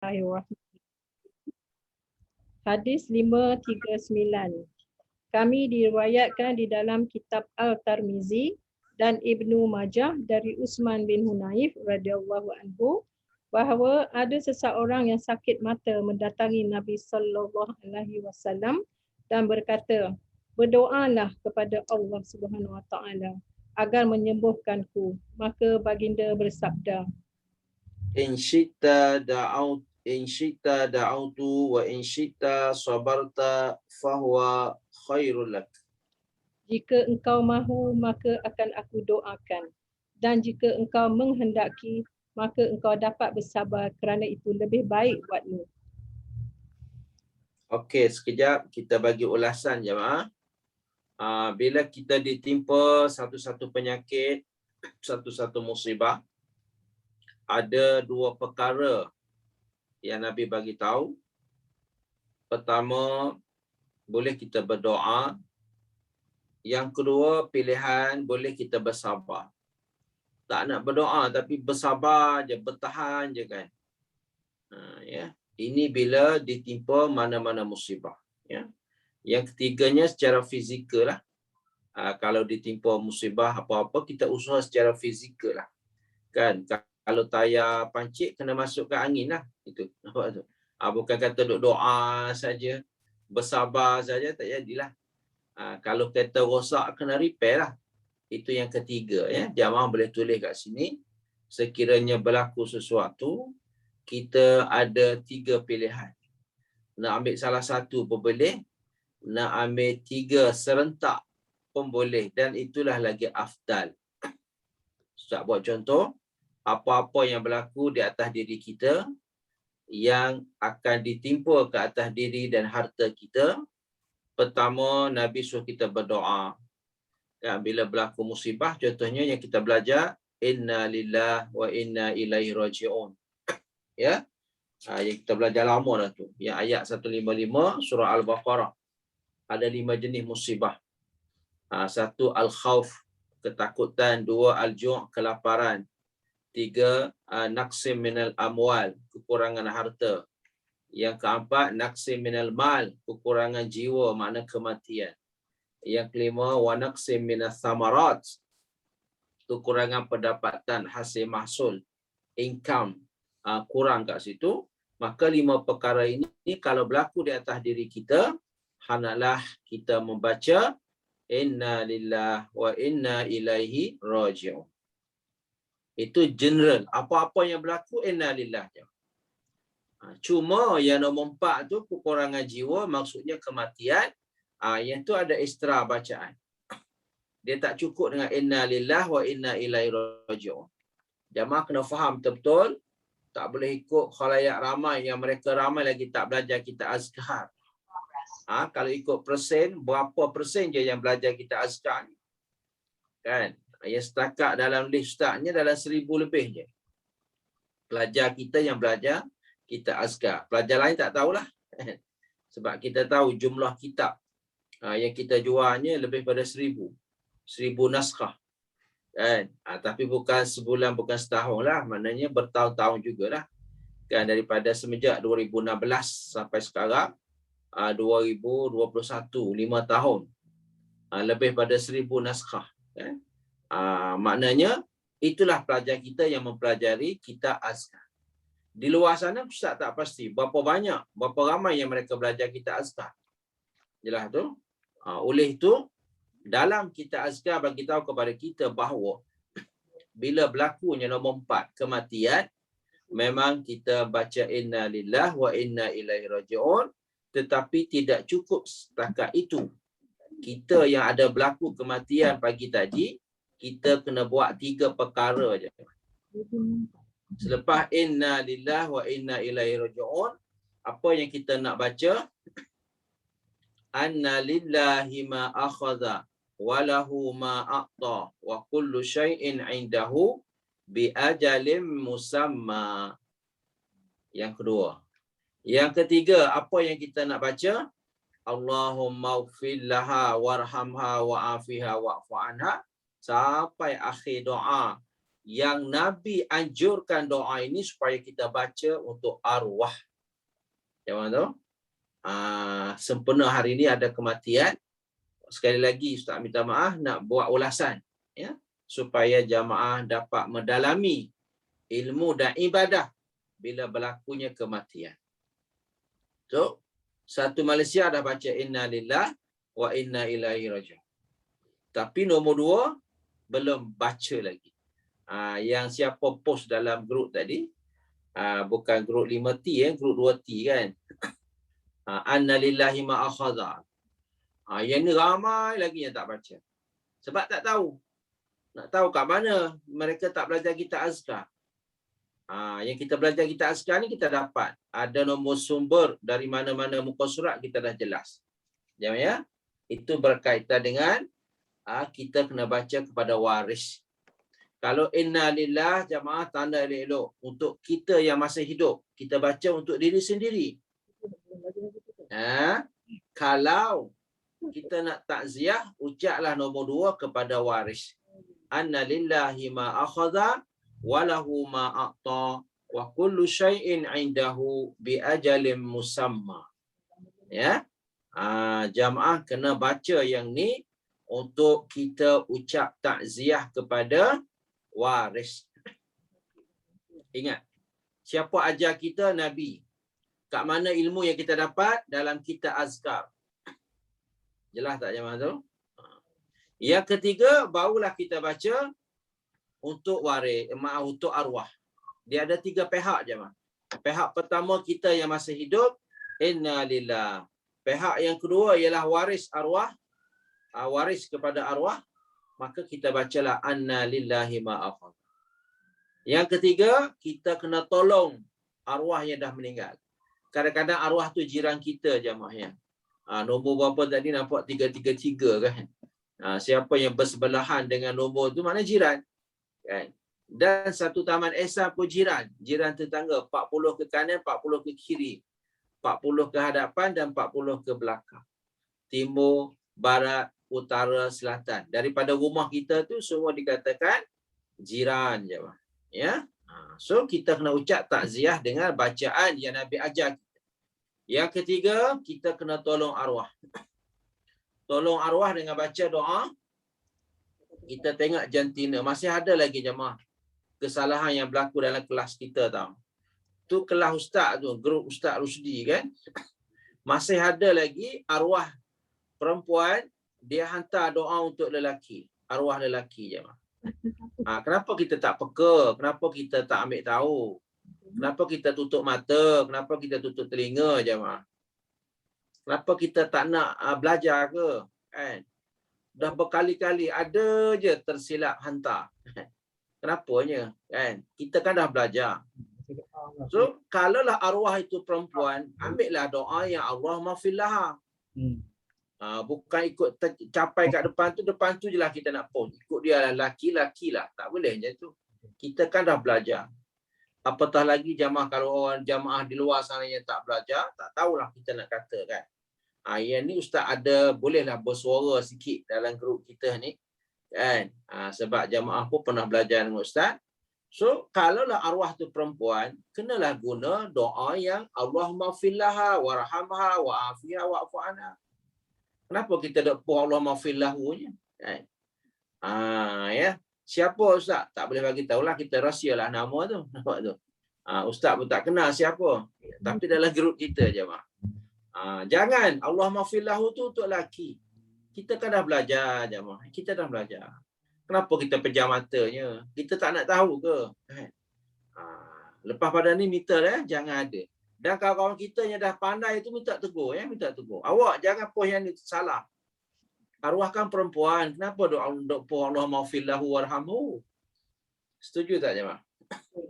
Bismillahirrahmanirrahim. Hadis 539. Kami diriwayatkan di dalam kitab Al-Tirmizi dan Ibnu Majah dari Utsman bin Hunayf radhiyallahu anhu bahawa ada seseorang yang sakit mata mendatangi Nabi sallallahu alaihi wasallam dan berkata, "Berdoalah kepada Allah Subhanahu wa taala agar menyembuhkanku." Maka baginda bersabda, In syi'ta da'autu wa in syi'ta sabarta fahuwa khairul lak. jika engkau mahu maka akan aku doakan, dan jika engkau menghendaki maka engkau dapat bersabar kerana itu lebih baik buatmu. Okey, sekejap kita bagi ulasan jemaah. Bila kita ditimpa satu-satu penyakit, satu-satu musibah, ada dua perkara yang Nabi bagi tahu. Pertama, boleh kita berdoa. Yang kedua, pilihan boleh kita bersabar. Tak nak berdoa tapi bersabar je, bertahan je kan. Ya. Ini bila ditimpa mana-mana musibah. Ya. Yang ketiganya secara fizikal lah. Kalau ditimpa musibah apa-apa, kita usaha secara fizikal lah. Kan? Kalau tayar pancit, kena masukkan angin lah. Itu. Nampak tu? Bukan kata duk doa saja, bersabar saja, tak jadilah. Kalau kereta rosak, kena repair lah. Itu yang ketiga. Ya. Jamaah boleh tulis kat sini. Sekiranya berlaku sesuatu, kita ada 3 pilihan. Nak ambil salah satu pun boleh. Nak ambil 3 serentak pun boleh. Dan itulah lagi afdal. Ustaz buat contoh. Apa-apa yang berlaku di atas diri kita, yang akan ditimpa ke atas diri dan harta kita, pertama, Nabi suruh kita berdoa. Ya, bila berlaku musibah, contohnya yang kita belajar, Inna lillah wa inna ilaihi raji'un. Ya, yang kita belajar lama dah tu. Yang ayat 155 surah Al-Baqarah. Ada 5 jenis musibah. 1, al-khawf, ketakutan. 2, al-ju', kelaparan. 3, naqsim minal amwal, kekurangan harta. Yang keempat, naqsim minal mal, kekurangan jiwa, makna kematian. Yang kelima, wa naqsim minas samarat, kekurangan pendapatan, hasil mahsul, income, kurang kat situ. Maka 5 perkara ini kalau berlaku di atas diri kita, hendaklah kita membaca inna lillah wa inna ilaihi raji'un. Itu general. Apa-apa yang berlaku, inna lillah. Cuma yang nombor 4 tu, kekurangan jiwa, maksudnya kematian. Yang tu ada ekstra bacaan. Dia tak cukup dengan inna lillah wa inna ilaihi raji'un. Jamaah kena faham betul-betul. Tak boleh ikut khalayak ramai yang mereka ramai lagi tak belajar kita azkar. Kalau ikut persen, berapa persen je yang belajar kita azkar ni? Kan? Yang setakat dalam list ustaznya dalam 1000 lebih je. Pelajar kita yang belajar kita azkar. Pelajar lain tak tahulah. Sebab kita tahu jumlah kitab yang kita jualnya lebih pada 1000 naskah. Kan? Tapi bukan sebulan, bukan setahun lah. Maknanya bertahun-tahun jugalah. Kan? Daripada semenjak 2016 sampai sekarang, 2021, 5 tahun. Lebih pada 1000 naskah. Kan? Maknanya itulah pelajar kita yang mempelajari kita azkar. Di luar sana Ustaz tak pasti berapa banyak, berapa ramai yang mereka belajar kita azkar. Jelas tu? Oleh itu, dalam kita azkar bagi tahu kepada kita bahawa bila berlakunya nombor 4, kematian, memang kita baca inna lillah wa inna ilaihi raji'un, tetapi tidak cukup setakat itu. Kita yang ada berlaku kematian pagi tadi, kita kena buat 3 perkara je. Selepas inna lillah wa inna ilaihi raji'un, apa yang kita nak baca? Anna lillahi ma akhadha wa lahu ma a'ta wa kullu syai'in 'indahu bi ajalin musamma. Yang kedua. Yang ketiga, apa yang kita nak baca? Allahumma ighfir laha warhamha wa'afiha wa'fu anha, sampai akhir doa. yang Nabi anjurkan doa ini supaya kita baca untuk arwah. Jangan tahu? Sempena hari ini ada kematian. Sekali lagi Ustaz minta maaf nak buat ulasan, ya, supaya jamaah dapat mendalami ilmu dan ibadah bila berlakunya kematian. So, satu Malaysia dah baca inna lillah wa inna ilaihi raji'un. Tapi nombor 2 belum baca lagi. Yang siapa post dalam grup tadi, bukan grup 5T, grup 2T kan. Anna lillahi ma akhadha. Yang ni ramai lagi yang tak baca. Sebab tak tahu. Nak tahu kat mana mereka tak belajar kitab azkar. Yang kita belajar kitab azkar ni kita dapat. Ada nombor sumber dari mana-mana muka surat kita dah jelas. Jangan ya. Itu berkaitan dengan kita kena baca kepada waris. Kalau inna lillah jamaah tanda elok-elok. Untuk kita yang masih hidup. Kita baca untuk diri sendiri. Kalau kita nak takziah, ucaplah nombor 2 kepada waris. Anna lillahi ma akhadha walahu ma a'ta wa kullu syai'in 'indahu bi ajalin musamma. Ya. Jamaah kena baca yang ni untuk kita ucap takziah kepada waris. Ingat, siapa ajar kita? Nabi. Kat mana ilmu yang kita dapat? Dalam kitab azkar. Jelas tak jemaah tu? Yang ketiga, barulah kita baca untuk waris, untuk arwah. Dia ada 3 pihak jemaah. Pihak pertama kita yang masih hidup, inna lillah. Pihak yang kedua ialah waris arwah, waris kepada arwah, maka kita bacalah anna lillahi ma akhadha. Yang ketiga, kita kena tolong arwah yang dah meninggal. Kadang-kadang arwah tu jiran kita jemaah ya. Nombor berapa tadi nampak 333 kan. Siapa yang bersebelahan dengan nombor tu mana jiran kan. Dan satu taman ihsan pun jiran. Jiran tetangga 40 ke kanan, 40 ke kiri. 40 ke hadapan dan 40 ke belakang. Timur, barat, utara, selatan. Daripada rumah kita tu semua dikatakan jiran je. Ya. So kita kena ucap takziah dengan bacaan yang Nabi ajar kita. Yang ketiga, kita kena tolong arwah. Tolong arwah dengan baca doa. Kita tengok jantina. Masih ada lagi jemaah kesalahan yang berlaku dalam kelas kita tau. Tu kelas ustaz tu, grup Ustaz Rusdi kan. Masih ada lagi arwah perempuan, dia hantar doa untuk lelaki. Arwah lelaki jemaah. Kenapa kita tak peka? Kenapa kita tak ambil tahu? Kenapa kita tutup mata? Kenapa kita tutup telinga jemaah? Kenapa kita tak nak belajar ke? Kan? Dah berkali-kali ada je tersilap hantar. Kenapanya? Kan? Kita kan dah belajar. So, kalaulah arwah itu perempuan, ambillah doa yang Allah mafillaha. Bukan ikut capai kat depan tu je lah kita nak post. Ikut dia lah laki-laki lah. Tak boleh macam tu. Kita kan dah belajar. Apatah lagi jamaah, kalau orang jamaah di luar sana yang tak belajar, tak tahulah kita nak kata kan. Yang ni ustaz ada, bolehlah bersuara sikit dalam grup kita ni. Kan? Sebab jamaah pun pernah belajar dengan ustaz. So, kalaulah arwah tu perempuan, kenalah guna doa yang Allahumma fillaha warhamha wa'afiha wa'fu anha. Kenapa kita tak puh Allahumma fillahu nya? Kan? Ya. Siapa ustaz? Tak boleh bagi tahulah, kita rahsialah nama tu. Nampak tu. Ustaz pun tak kenal siapa. Tapi dalam grup kita je mak. Jangan Allahumma fillahu tu untuk lelaki. Kita kan dah belajar je mak. Kita dah belajar. Kenapa kita pejam matanya? Kita tak nak tahu ke? Kan? Lepas pada ni minta jangan ada. Dan kawan-kawan kita yang dah pandai tu minta tegur minta tegur. Awak jangan post yang ni salah. Arwah kan perempuan. Kenapa doa Allahumma fillahu warhamhu? Setuju tak jemaah?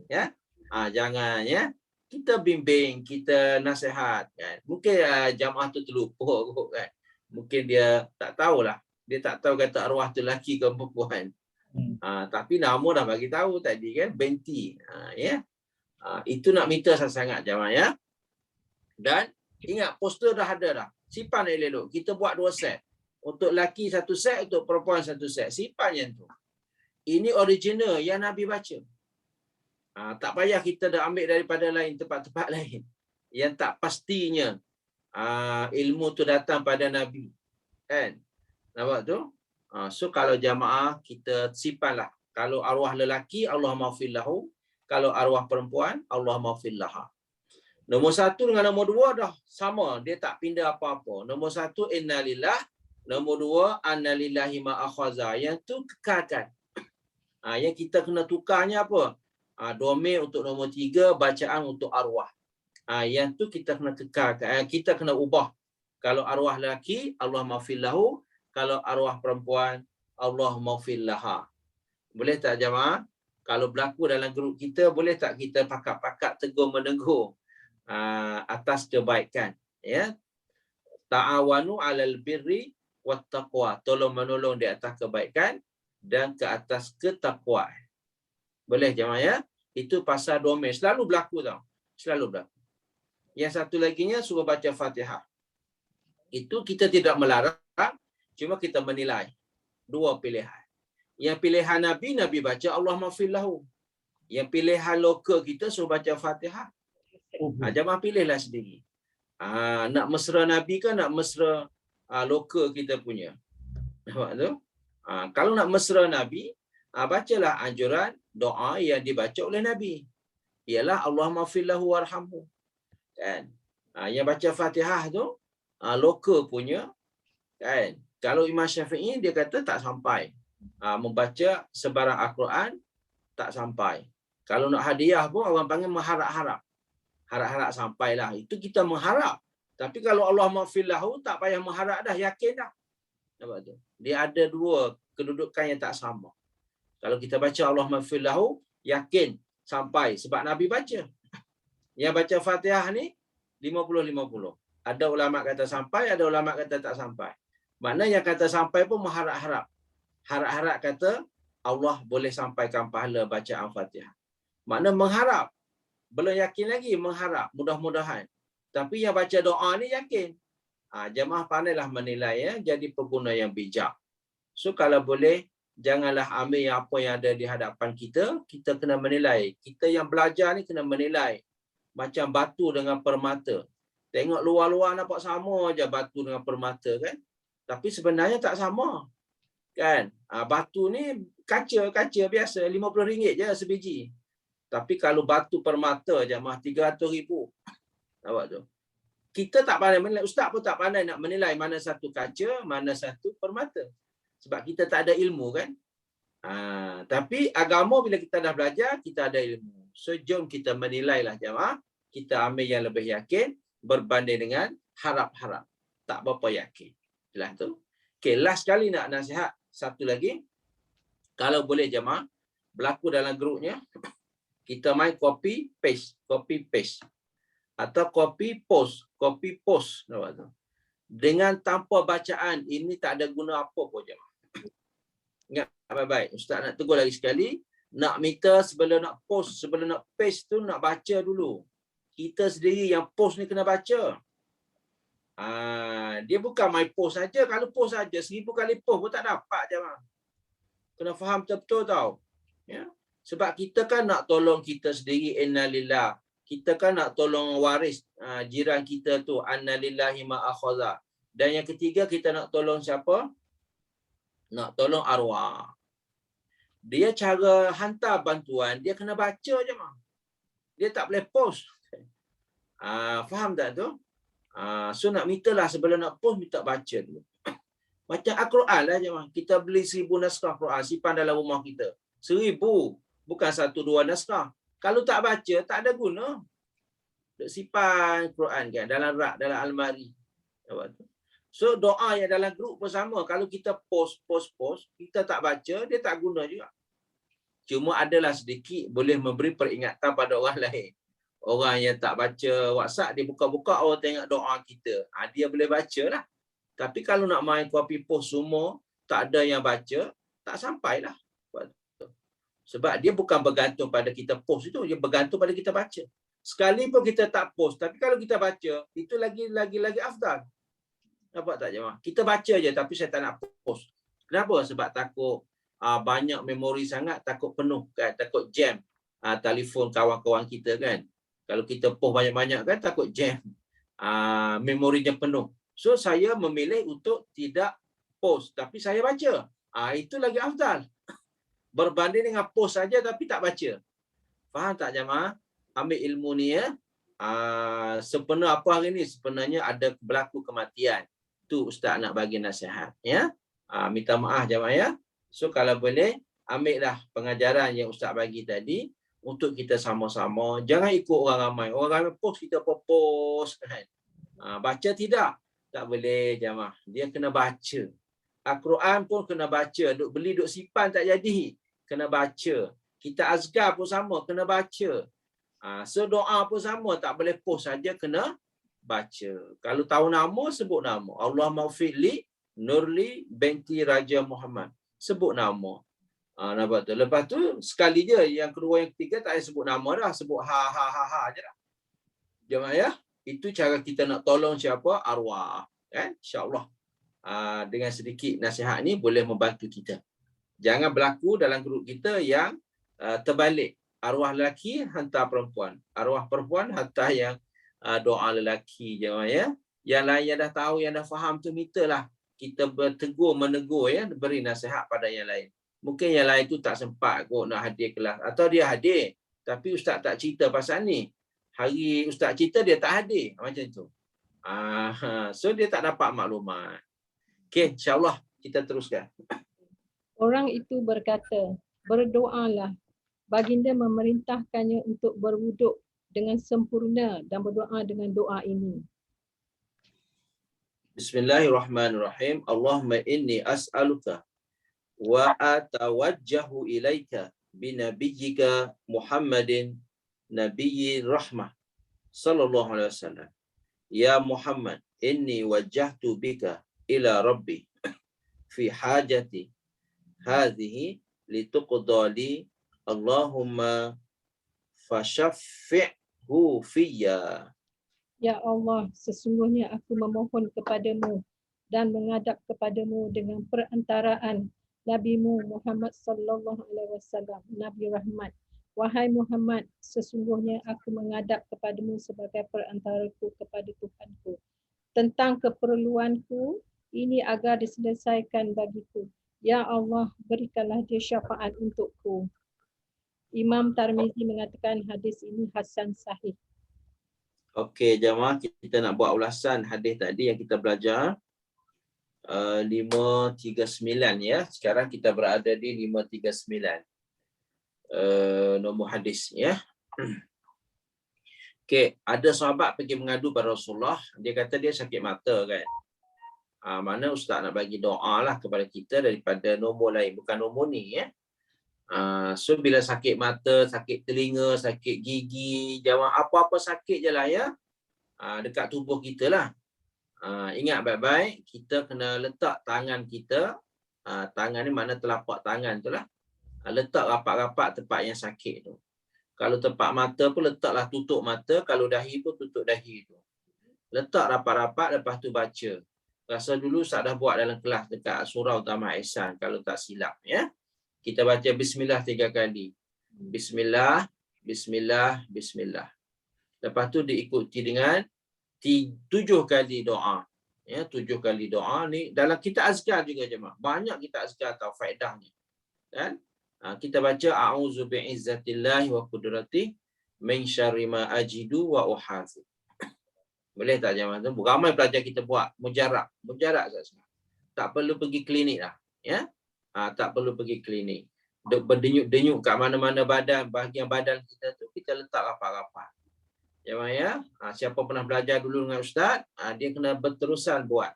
Ya? Jangan ya. Kita bimbing, kita nasihat kan. Mungkin jamaah tu terlupa kan. Mungkin dia tak tahulah. Dia tak tahu kata arwah tu lelaki ke perempuan. Tapi nama dah bagi tahu tadi kan, binti. Ya. Itu nak minta sangat jamaah ya. Dan ingat poster dah ada dah. Simpan elok-elok. Kita buat 2 set. Untuk lelaki 1 set, untuk perempuan 1 set. Simpan yang tu. Ini original yang Nabi baca. Tak payah kita dah ambil daripada lain tempat-tempat lain. Yang tak pastinya ilmu tu datang pada Nabi. Kan? Nampak tu? So kalau jamaah kita simpanlah. Kalau arwah lelaki, Allah maghfir lahu. Kalau arwah perempuan, Allah maghfir laha. Nombor 1 dengan nombor 2 dah sama. Dia tak pindah apa-apa. Nombor 1, innalillah. Nombor 2, annalillahi ma'akhaza. Yang tu kekalkan. Yang kita kena tukarnya apa? Domain untuk nombor 3, bacaan untuk arwah. Yang tu kita kena kekalkan. Kita kena ubah. Kalau arwah lelaki, Allah maghfir lahu. Kalau arwah perempuan, Allah maghfir laha. Boleh tak jamaah? Kalau berlaku dalam grup kita, boleh tak kita pakat-pakat tegur-menegur atas kebaikan? Ya. Ta'awanu 'alal birri wat taqwa. Tolong-menolong di atas kebaikan dan ke atas ketakwaan. Boleh jemaah ya? Itu pasal domain. Selalu berlaku tau. Selalu berlaku. Yang satu laginya suruh baca Fatihah. Itu kita tidak melarang, cuma kita menilai. Dua pilihan. Yang pilihan Nabi, Nabi baca Allah maghfir lahu. Yang pilihan lokal kita suruh baca Fatihah. Jemaah pilihlah sendiri. Nak mesra Nabi ke nak mesra lokal kita punya? Nampak tu? Kalau nak mesra Nabi, bacalah anjuran doa yang dibaca oleh Nabi. Ialah Allah maghfir lahu warhamhu. Kan? Yang baca Fatihah tu lokal punya, kan? Kalau Imam Syafi'i dia kata tak sampai. Membaca sebarang Al-Quran tak sampai. Kalau nak hadiah pun orang panggil mengharap-harap. Harap-harap sampailah. Itu kita mengharap. Tapi kalau Allah maghfir lahu, tak payah mengharap dah, yakin dah. Nampak tu? Dia ada dua kedudukan yang tak sama. Kalau kita baca Allah maghfir lahu, yakin sampai sebab Nabi baca. Yang baca Fatihah ni 50-50. Ada ulama kata sampai, ada ulama kata tak sampai. Makna yang kata sampai pun mengharap-harap. Harap-harap kata Allah boleh sampaikan pahala bacaan Fatihah. Makna mengharap. Belum yakin lagi, mengharap. Mudah-mudahan. Tapi yang baca doa ni yakin. Jemaah pandailah menilai ya, jadi pengguna yang bijak. So kalau boleh, janganlah ambil apa yang ada di hadapan kita, kita kena menilai. Kita yang belajar ni kena menilai. Macam batu dengan permata. Tengok luar-luar nampak sama aja batu dengan permata kan. Tapi sebenarnya tak sama. Kan? Batu ni kaca biasa, RM50 je sebiji. Tapi kalau batu permata je mah 300,000. Nampak tu? Kita tak pandai menilai, ustaz pun tak pandai nak menilai mana satu kaca, mana satu permata. Sebab kita tak ada ilmu kan. Tapi agama bila kita dah belajar, kita ada ilmu. So jom kita menilailah jemaah. Kita ambil yang lebih yakin berbanding dengan harap-harap. Tak berapa yakin. Itulah tu. Okay, last sekali nak nasihat. Satu lagi. Kalau boleh jemaah, berlaku dalam grupnya, kita main copy paste. Atau copy post. Nampak tu? Dengan tanpa bacaan, ini tak ada guna apa pun jemaah. Ingat baik-baik. Ustaz nak tegur lagi sekali. Nak meter sebelum nak post, sebelum nak paste tu nak baca dulu. Kita sendiri yang post ni kena baca. Dia bukan main post saja. Kalau post saja 1000 kali post pun tak dapat je bang. Kena faham betul-betul tau. Ya. Sebab kita kan nak tolong kita sendiri, innalillah. Kita kan nak tolong waris jiran kita tu, annalillahi ma'akhaza. Dan yang ketiga kita nak tolong siapa? Nak tolong arwah. Dia cara hantar bantuan, dia kena baca je bang. Dia tak boleh post. Faham tak tu? So nak minta lah sebelum nak post, minta baca dulu. Macam Al-Quran lah je bang. Kita beli 1000 naskah Quran, simpan dalam rumah kita. 1000. Bukan 1-2 naskah. Kalau tak baca, tak ada guna. Duk simpan Quran kan, dalam rak, dalam almari. So doa yang dalam grup pun sama. Kalau kita post, kita tak baca, dia tak guna juga. Cuma adalah sedikit boleh memberi peringatan pada orang lain. Orang yang tak baca WhatsApp, dia buka-buka, orang tengok doa kita. Dia boleh baca lah. Tapi kalau nak main copy post semua, tak ada yang baca, tak sampailah. Sebab dia bukan bergantung pada kita post itu, dia bergantung pada kita baca. Sekalipun kita tak post, tapi kalau kita baca, itu lagi afdal. Nampak tak jemaah? Kita baca je, tapi saya tak nak post. Kenapa? Sebab takut banyak memori sangat, takut penuh kan, takut jam telefon kawan-kawan kita kan. Kalau kita post banyak-banyak kan takut jam, memorinya penuh. So saya memilih untuk tidak post tapi saya baca. Itu lagi afdal berbanding dengan post saja tapi tak baca. Faham tak jemaah? Ambil ilmu ni ya. Sebenarnya apa hari ni? Sebenarnya ada berlaku kematian. Tu ustaz nak bagi nasihat ya. Minta maaf jemaah ya. So kalau boleh ambillah pengajaran yang ustaz bagi tadi untuk kita sama-sama. Jangan ikut orang ramai. Orang ramai post kita post kan. Baca tidak? Tak boleh jemaah. Dia kena baca. Al-Quran pun kena baca. Duk beli duk simpan tak jadi. Kena baca. Kita azkar pun sama, kena baca. So doa pun sama, tak boleh post saja, kena baca. Kalau tahu nama, sebut nama. Allah maghfirli Nurli binti Raja Muhammad. Sebut nama. Lepas tu sekali je, yang kedua yang ketiga tak payah sebut nama dah, sebut ha je dah. Jemaah ya, itu cara kita nak tolong siapa? Arwah. Kan? InsyaAllah. Dengan sedikit nasihat ni boleh membantu kita. Jangan berlaku dalam grup kita yang terbalik. Arwah lelaki hantar perempuan. Arwah perempuan hantar yang doa lelaki je ya. Yang lain yang dah tahu, yang dah faham tu mintalah. Kita bertegur, menegur ya, beri nasihat pada yang lain. Mungkin yang lain tu tak sempat kot nak hadir kelas. Atau dia hadir, tapi ustaz tak cerita pasal ni. Hari ustaz cerita dia tak hadir. Macam tu. So dia tak dapat maklumat. Okey, insyaAllah kita teruskan. Orang itu berkata, berdoalah. Baginda memerintahkannya untuk berwuduk dengan sempurna dan berdoa dengan doa ini. Bismillahirrahmanirrahim. Allahumma inni as'aluka wa atawajjahu ilaika binabiyyika Muhammadin nabiyyi rahmah sallallahu alaihi wasallam. Ya Muhammad, inni wajjahtu bika ila rabbi fi hajati hadhihi lituqda li Allahumma fashaffi'hu fiyya. Ya Allah, sesungguhnya aku memohon kepadamu dan menghadap kepadamu dengan perantaraan Nabi-Mu Muhammad sallallahu alaihi wasallam, Nabi rahmat. Wahai Muhammad, sesungguhnya aku menghadap kepadamu sebagai perantaraku kepada Tuhanku tentang keperluanku ini agar diselesaikan bagiku. Ya Allah, berikanlah dia syafaat untukku. Imam Tirmizi mengatakan hadis ini hasan sahih. Okey, jemaah, kita nak buat ulasan hadis tadi yang kita belajar 539 ya. Sekarang kita berada di 539. Nombor hadis ya. Okey, ada sahabat pergi mengadu pada Rasulullah. Dia kata dia sakit mata kan. Mana ustaz nak bagi doa lah kepada kita daripada nombor lain, bukan nombor ni ya. So bila sakit mata, sakit telinga, sakit gigi, jawab apa-apa sakit je lah ya, dekat tubuh kita lah. Ingat baik-baik, kita kena letak tangan kita, tangan ni mana telapak tangan tu lah, letak rapat-rapat tempat yang sakit tu. Kalau tempat mata pun letaklah tutup mata, kalau dahi pun tutup dahi tu. Letak rapat-rapat, lepas tu baca. Rasa dulu Ustaz dah buat dalam kelas dekat surau Utama Ihsan kalau tak silap ya. Kita baca bismillah 3 kali. Bismillah, bismillah, bismillah. Lepas tu diikuti dengan 7 kali doa. Ya, 7 kali doa ni dalam kita azkar juga jemaah. Banyak kita azkar tahu faedahnya. Kan? Kita baca a'udzu bi'izzatillahi wa qudratihi min syarri ma ajidu wa uhasib. Boleh tak jemaah tu? Ramai pelajar kita buat mujarab. Mujarab saja. Tak perlu pergi klinik lah. Ya? Tak perlu pergi klinik. Berdenyut-denyut kat mana-mana badan, bahagian badan kita tu, kita letak rapat-rapat. Jemaah ya? Siapa pernah belajar dulu dengan Ustaz, dia kena berterusan buat.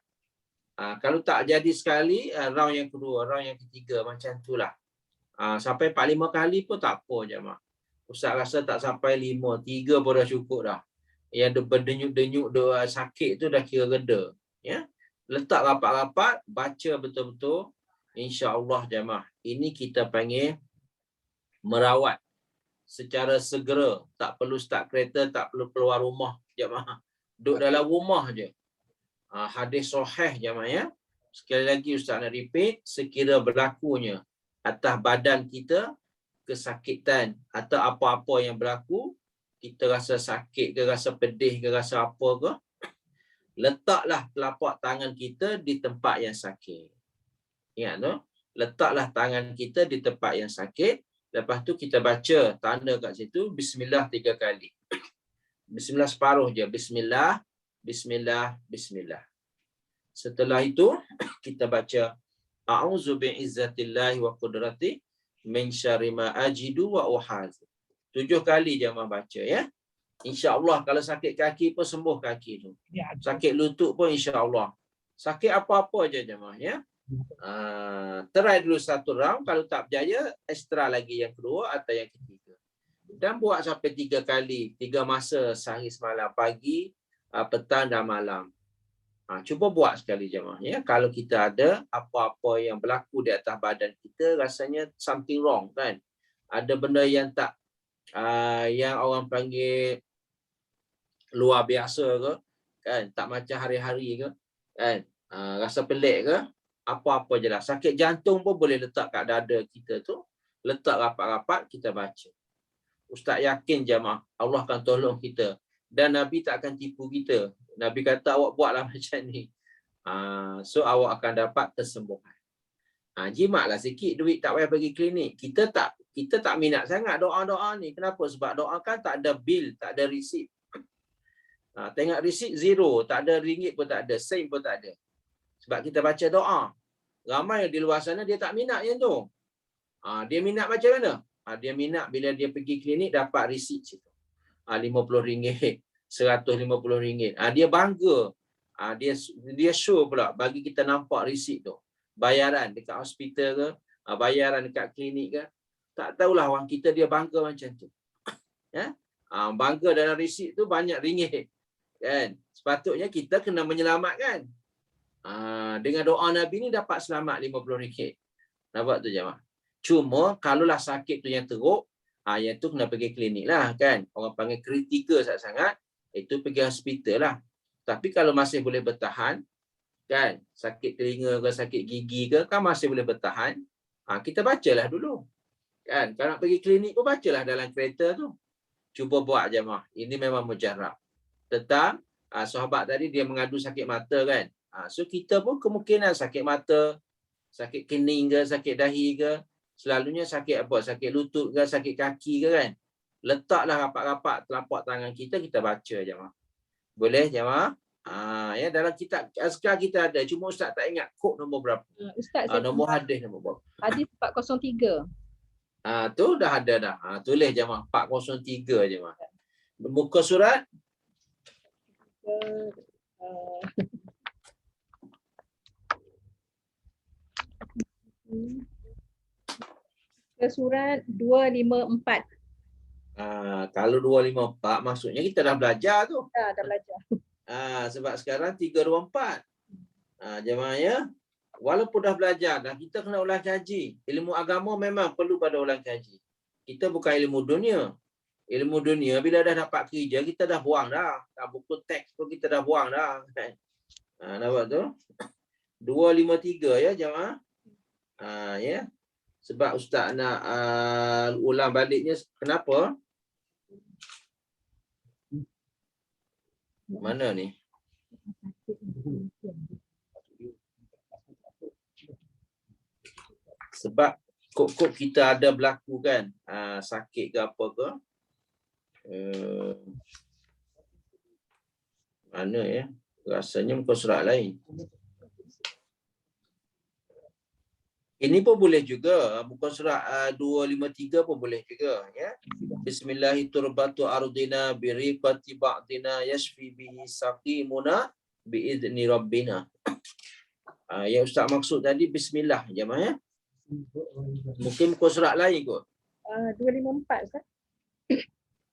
Kalau tak jadi sekali, round yang kedua, round yang ketiga, macam tu lah. Sampai 4-5 kali pun tak apa jemaah. Ustaz rasa tak sampai 5, 3 pun dah cukup dah. Yang berdenyut-denyut sakit tu dah kira reda. Ya? Letak rapat-rapat, baca betul-betul. InsyaAllah jemaah. Ini kita panggil merawat secara segera. Tak perlu start kereta, tak perlu keluar rumah jemaah. Duduk dalam rumah je. Hadis sahih jemaah ya. Sekali lagi Ustaz nak repeat, sekira berlakunya atas badan kita kesakitan atau apa-apa yang berlaku, kita rasa sakit ke, rasa pedih ke, rasa apa ke, letaklah telapak tangan kita di tempat yang sakit. Ingat tu? Letaklah tangan kita di tempat yang sakit. Lepas tu kita baca tanda kat situ bismillah 3 kali. Bismillah separuh je. Bismillah, bismillah, bismillah. Setelah itu kita baca a'udzu bi'izzatillahi wa qudrati min syarri ma ajidu wa uhadzu. 7 kali jemaah baca ya. InsyaAllah kalau sakit kaki pun sembuh kaki tu. Sakit lutut pun insyaAllah. Sakit apa-apa je jemaah ya. Try dulu satu round. Kalau tak berjaya, extra lagi yang kedua atau yang ketiga. Dan buat sampai 3 kali. 3 masa sehari semalam. Pagi, petang dan malam. Cuba buat sekali jemaah ya. Kalau kita ada apa-apa yang berlaku di atas badan kita, rasanya something wrong kan. Ada benda yang tak yang orang panggil luar biasa ke kan, tak macam hari-hari ke kan, rasa pelik ke, apa-apa je lah. Sakit jantung pun boleh letak kat dada kita tu, letak rapat-rapat, kita baca. Ustaz yakin jemaah Allah akan tolong kita dan Nabi tak akan tipu kita. Nabi kata awak buatlah macam ni, so awak akan dapat kesembuhan. Jimatlah sikit duit, tak payah pergi klinik. Kita tak minat sangat doa-doa ni. Kenapa? Sebab doa kan tak ada bil, tak ada resit. Tengok resit zero, tak ada ringgit pun tak ada, sen pun tak ada. Sebab kita baca doa. Ramai di luar sana dia tak minat yang tu. Dia minat macam mana? Dia minat bila dia pergi klinik dapat resit situ. RM50, RM150. Dia bangga. Dia show pula bagi kita nampak resit tu. Bayaran dekat hospital ke, bayaran dekat klinik ke. Tak tahulah orang kita dia bangga macam tu. Ya? Bangga dalam resit tu banyak ringgit. Kan? Sepatutnya kita kena menyelamatkan. Dengan doa Nabi ni dapat selamat RM50. Nampak tu jemaah. Cuma kalaulah sakit tu yang teruk, yang tu kena pergi klinik lah kan. Orang panggil kritikal sangat-sangat, itu pergi hospital lah. Tapi kalau masih boleh bertahan, kan, sakit telinga ke, sakit gigi ke, kan masih boleh bertahan, kita bacalah dulu. Kan, kalau nak pergi klinik pun bacalah dalam kereta tu. Cuba buat jemaah. Ini memang mujarab. Tentang sahabat tadi dia mengadu sakit mata kan. So kita pun kemungkinan sakit mata, sakit kening ke, sakit dahi ke, selalunya sakit apa? Sakit lutut ke, sakit kaki ke kan. Letaklah rapat-rapat telapak tangan kita baca jemaah. Boleh jemaah? Ya dalam kitab azkar kita ada, cuma ustaz tak ingat kod nombor berapa. Ustaz, Nombor hadis nombor berapa? Hadis 403. Tu dah ada dah. Tulis jemaah 403 jemaah. Muka surat ke surat 254. Kalau 254 maksudnya kita dah belajar tu. Dah belajar. Sebab sekarang 324. Jemaah ya. Walaupun dah belajar dah, kita kena ulang kaji. Ilmu agama memang perlu pada ulang kaji. Kita bukan ilmu dunia. Ilmu dunia bila dah dapat kerja kita dah buang dah. Buku teks pun kita dah buang dah. Nampak tu? 253 ya jemaah. Ya. Sebab ustaz nak ulang baliknya. Kenapa? Mana ni? Sebab kod-kod kita ada berlaku kan. Sakit ke apa ke. Mana ya? Rasanya muka surat lain. Ini pun boleh juga. Muka surat 253 pun boleh juga. Ya. Bismillahirrahmanirrahim. Ardina biriqati ba'dina yashfi bihi saqimuna bi'izni rabbina. Yang ustaz maksud tadi bismillah jemaah ya. Mungkin muka surat lain kot. 254 Ustaz.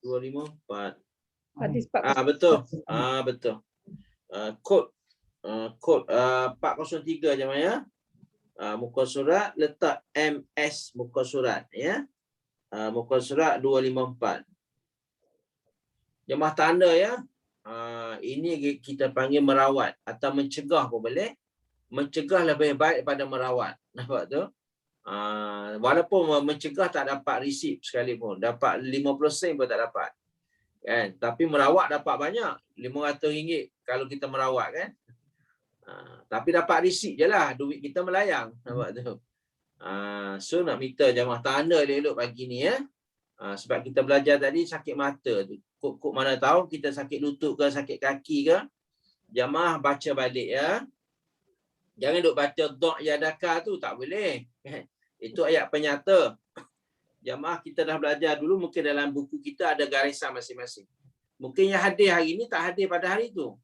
254. Hadis 403. Betul. Betul. Kod 403 jemaah ya. Muka surat letak MS muka surat ya. Muka surat 254. Jemaah tanda ya. Ini kita panggil merawat atau mencegah pun boleh. Mencegah lebih baik daripada merawat. Nampak tu? Walaupun mencegah tak dapat resip sekalipun, dapat 50 sen pun tak dapat. Kan? Tapi merawat dapat banyak, RM500 kalau kita merawat kan. Tapi dapat resip je lah, duit kita melayang. Nampak tu. So nak minta jamaah tanda elok-elok pagi ni ya. Sebab kita belajar tadi sakit mata tu. Kok mana tahu kita sakit lutut ke, sakit kaki ke. Jamaah baca balik ya. Jangan duk baca dok yadaka tu, tak boleh. Itu ayat penyata. Jamaah kita dah belajar dulu, mungkin dalam buku kita ada garisan masing-masing. Mungkin yang hadir hari ni tak hadir pada hari tu.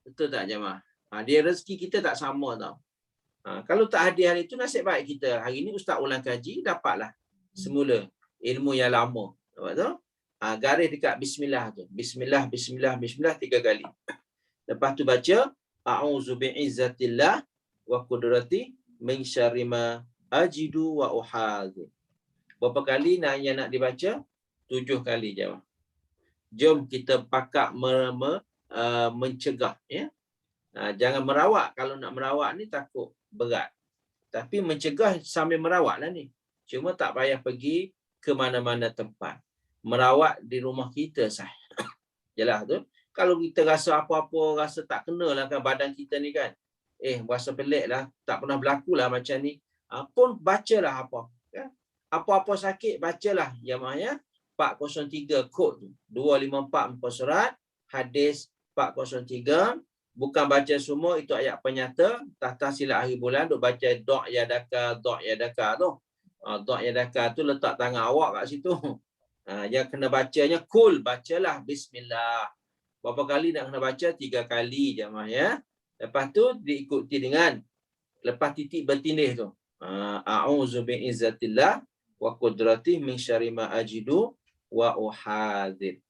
Betul tak jamaah? Dia rezeki kita tak sama tau. Kalau tak hadir hari tu, nasib baik kita. Hari ni ustaz ulang kaji, dapatlah semula ilmu yang lama. Nampak tu? Garis dekat bismillah tu. Bismillah, bismillah, bismillah 3 kali. Lepas tu baca a'udzu bi'izzatillah wa qudrati min syarri ma ajidu wa uhadhi. Berapa kali yang nak dibaca? 7 kali jawab. Jom kita pakat mencegah ya. Jangan merawat. Kalau nak merawat ni takut berat. Tapi mencegah sambil merawat lah ni. Cuma tak payah pergi ke mana-mana tempat. Merawat di rumah kita sah. Jelas tu. Kalau kita rasa apa-apa, rasa tak kena lah kan badan kita ni kan. Rasa pelik lah. Tak pernah berlaku lah macam ni. Pun bacalah apa. Ya? Apa-apa sakit, bacalah. Jamaahnya 403 kod tu. 254 muka surat. Hadis 403. Bukan baca semua, itu ayat penyata. Tahta sila akhir bulan, duk baca dok yadaka tu. Dok yadaka tu letak tangan awak kat situ. Yang kena bacanya kul, bacalah bismillah. Berapa kali nak kena baca? 3 kali jemaah ya. Lepas tu diikuti dengan lepas titik bertindih tu. A'udzu bi'izzatillah wa qudrati min syarri ma ajidu wa uhadzir.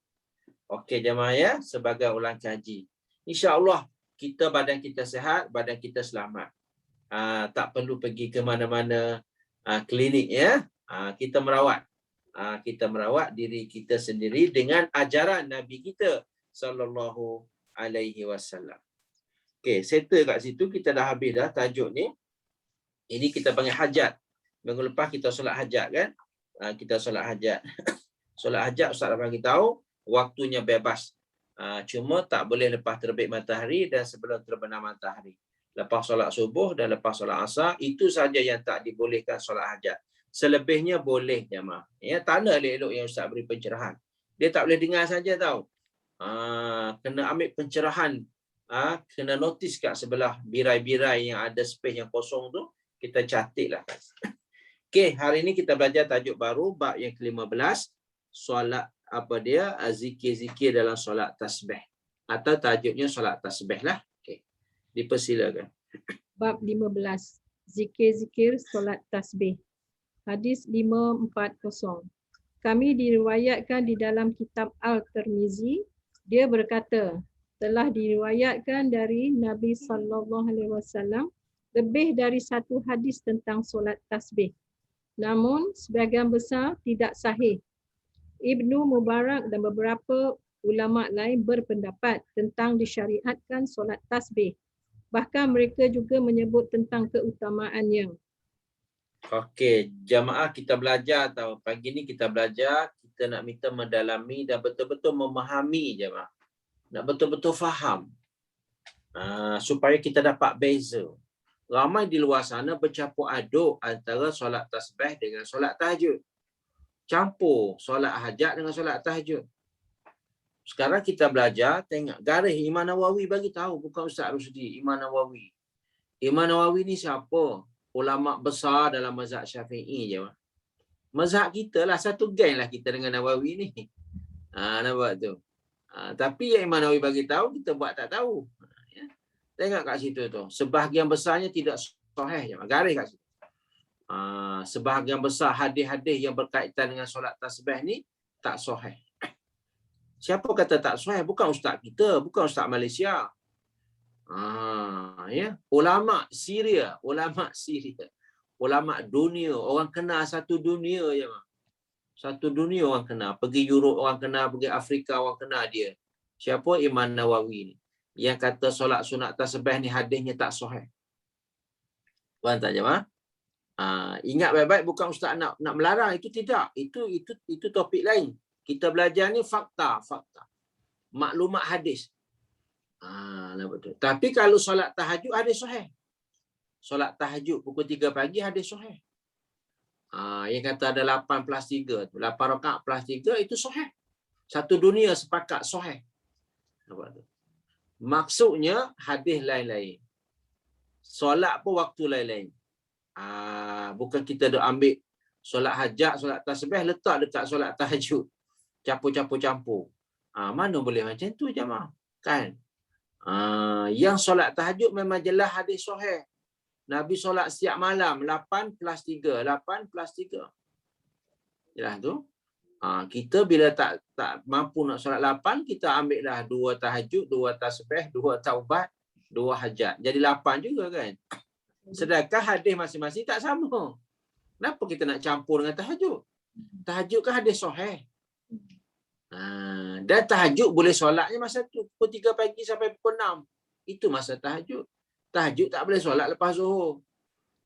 Okey jemaah ya, sebagai ulang kaji. Insya-Allah kita badan kita sihat, badan kita selamat. Tak perlu pergi ke mana-mana klinik ya. Kita merawat. Kita merawat diri kita sendiri dengan ajaran Nabi kita sallallahu alaihi wasallam. Okey, settle kat situ, kita dah habis dah tajuk ni. Ini kita panggil hajat. Minggu lepas kita solat hajat kan? Kita solat hajat. Solat hajat ustaz dah bagi tahu waktunya bebas. Cuma tak boleh lepas terbit matahari dan sebelum terbenam matahari. Lepas solat subuh dan lepas solat asar, itu saja yang tak dibolehkan solat hajat. Selebihnya boleh jemaah. Ya, tanda elok-elok yang ustaz beri pencerahan. Dia tak boleh dengar saja tau. Kena ambil pencerahan. Kena notis kat sebelah birai-birai yang ada space yang kosong tu, kita catiklah. Okey, hari ni kita belajar tajuk baru, bab yang ke-15, solat zikir-zikir dalam solat tasbih. Atau tajuknya solat tasbih lah. Okey. Dipersilakan. Bab 15. Zikir-zikir solat tasbih. Hadis 540. Kami diriwayatkan di dalam kitab Al-Tirmizi, dia berkata, telah diriwayatkan dari Nabi SAW lebih dari 1 hadis tentang solat tasbih. Namun sebahagian besar tidak sahih. Ibnu Mubarak dan beberapa ulama lain berpendapat tentang disyariatkan solat tasbih. Bahkan mereka juga menyebut tentang keutamaannya. Okey, jamaah kita belajar tahu. Pagi ni kita belajar, kita nak minta mendalami dan betul-betul memahami jamaah. Nak betul-betul faham. Supaya kita dapat beza. Ramai di luar sana bercampur aduk antara solat tasbih dengan solat tahajud. Campur solat hajat dengan solat tahajud. Sekarang kita belajar, tengok garis Imam Nawawi bagi tahu, bukan Ustaz Rusdi, Imam Nawawi. Imam Nawawi ni siapa? Ulama besar dalam mazhab Syafi'i je. Mazhab kita lah, satu geng lah kita dengan Nawawi ni. Nampak tu. Tapi yang Imam Nawawi bagi tahu, kita buat tak tahu. Ya. Tengok kat situ tu. Sebahagian besarnya tidak sahih je. Garis kat situ. Sebahagian besar hadis-hadis yang berkaitan dengan solat tasbih ni tak sahih. Siapa kata tak sahih? Bukan ustaz kita, bukan ustaz Malaysia. Ya, ulama Syria, ulama dunia, orang kenal satu dunia je. Satu dunia orang kenal. Pergi Europe orang kenal, pergi Afrika orang kenal dia. Siapa? Imam Nawawi ni. Yang kata solat sunat tasbih ni hadisnya tak sahih. Faham tak jemaah? Ingat baik-baik, bukan ustaz nak melarang, itu tidak. Itu topik lain. Kita belajar ni fakta. Maklumat hadis. Betul. Tapi kalau solat tahajud hadis sahih. Solat tahajud pukul 3 pagi hadis sahih. Yang kata ada 8 plus 3 tu, 8 rakaat plus 3 itu sahih. Satu dunia sepakat sahih. Nampak tu? Maksudnya hadis lain-lain. Solat pun waktu lain-lain. Bukan kita duk ambil solat hajat, solat tasbih letak dekat solat tahajud. Campur. Mana boleh macam tu jemaah? Kan? Yang solat tahajud memang jelas hadis sahih. Nabi solat setiap malam 8 plus 3, 8 plus 3. Jelas tu? Kita bila tak mampu nak solat 8, kita ambil dah 2 tahajud, 2 tasbih, 2 taubat, 2 hajat. Jadi 8 juga kan? Sedangkan hadis masing-masing tak sama. Kenapa kita nak campur dengan tahajud? Tahajud kan hadis sahih. Dan tahajud boleh solatnya masa tu pukul 3 pagi sampai pukul 6. Itu masa tahajud. Tahajud tak boleh solat lepas zuhur.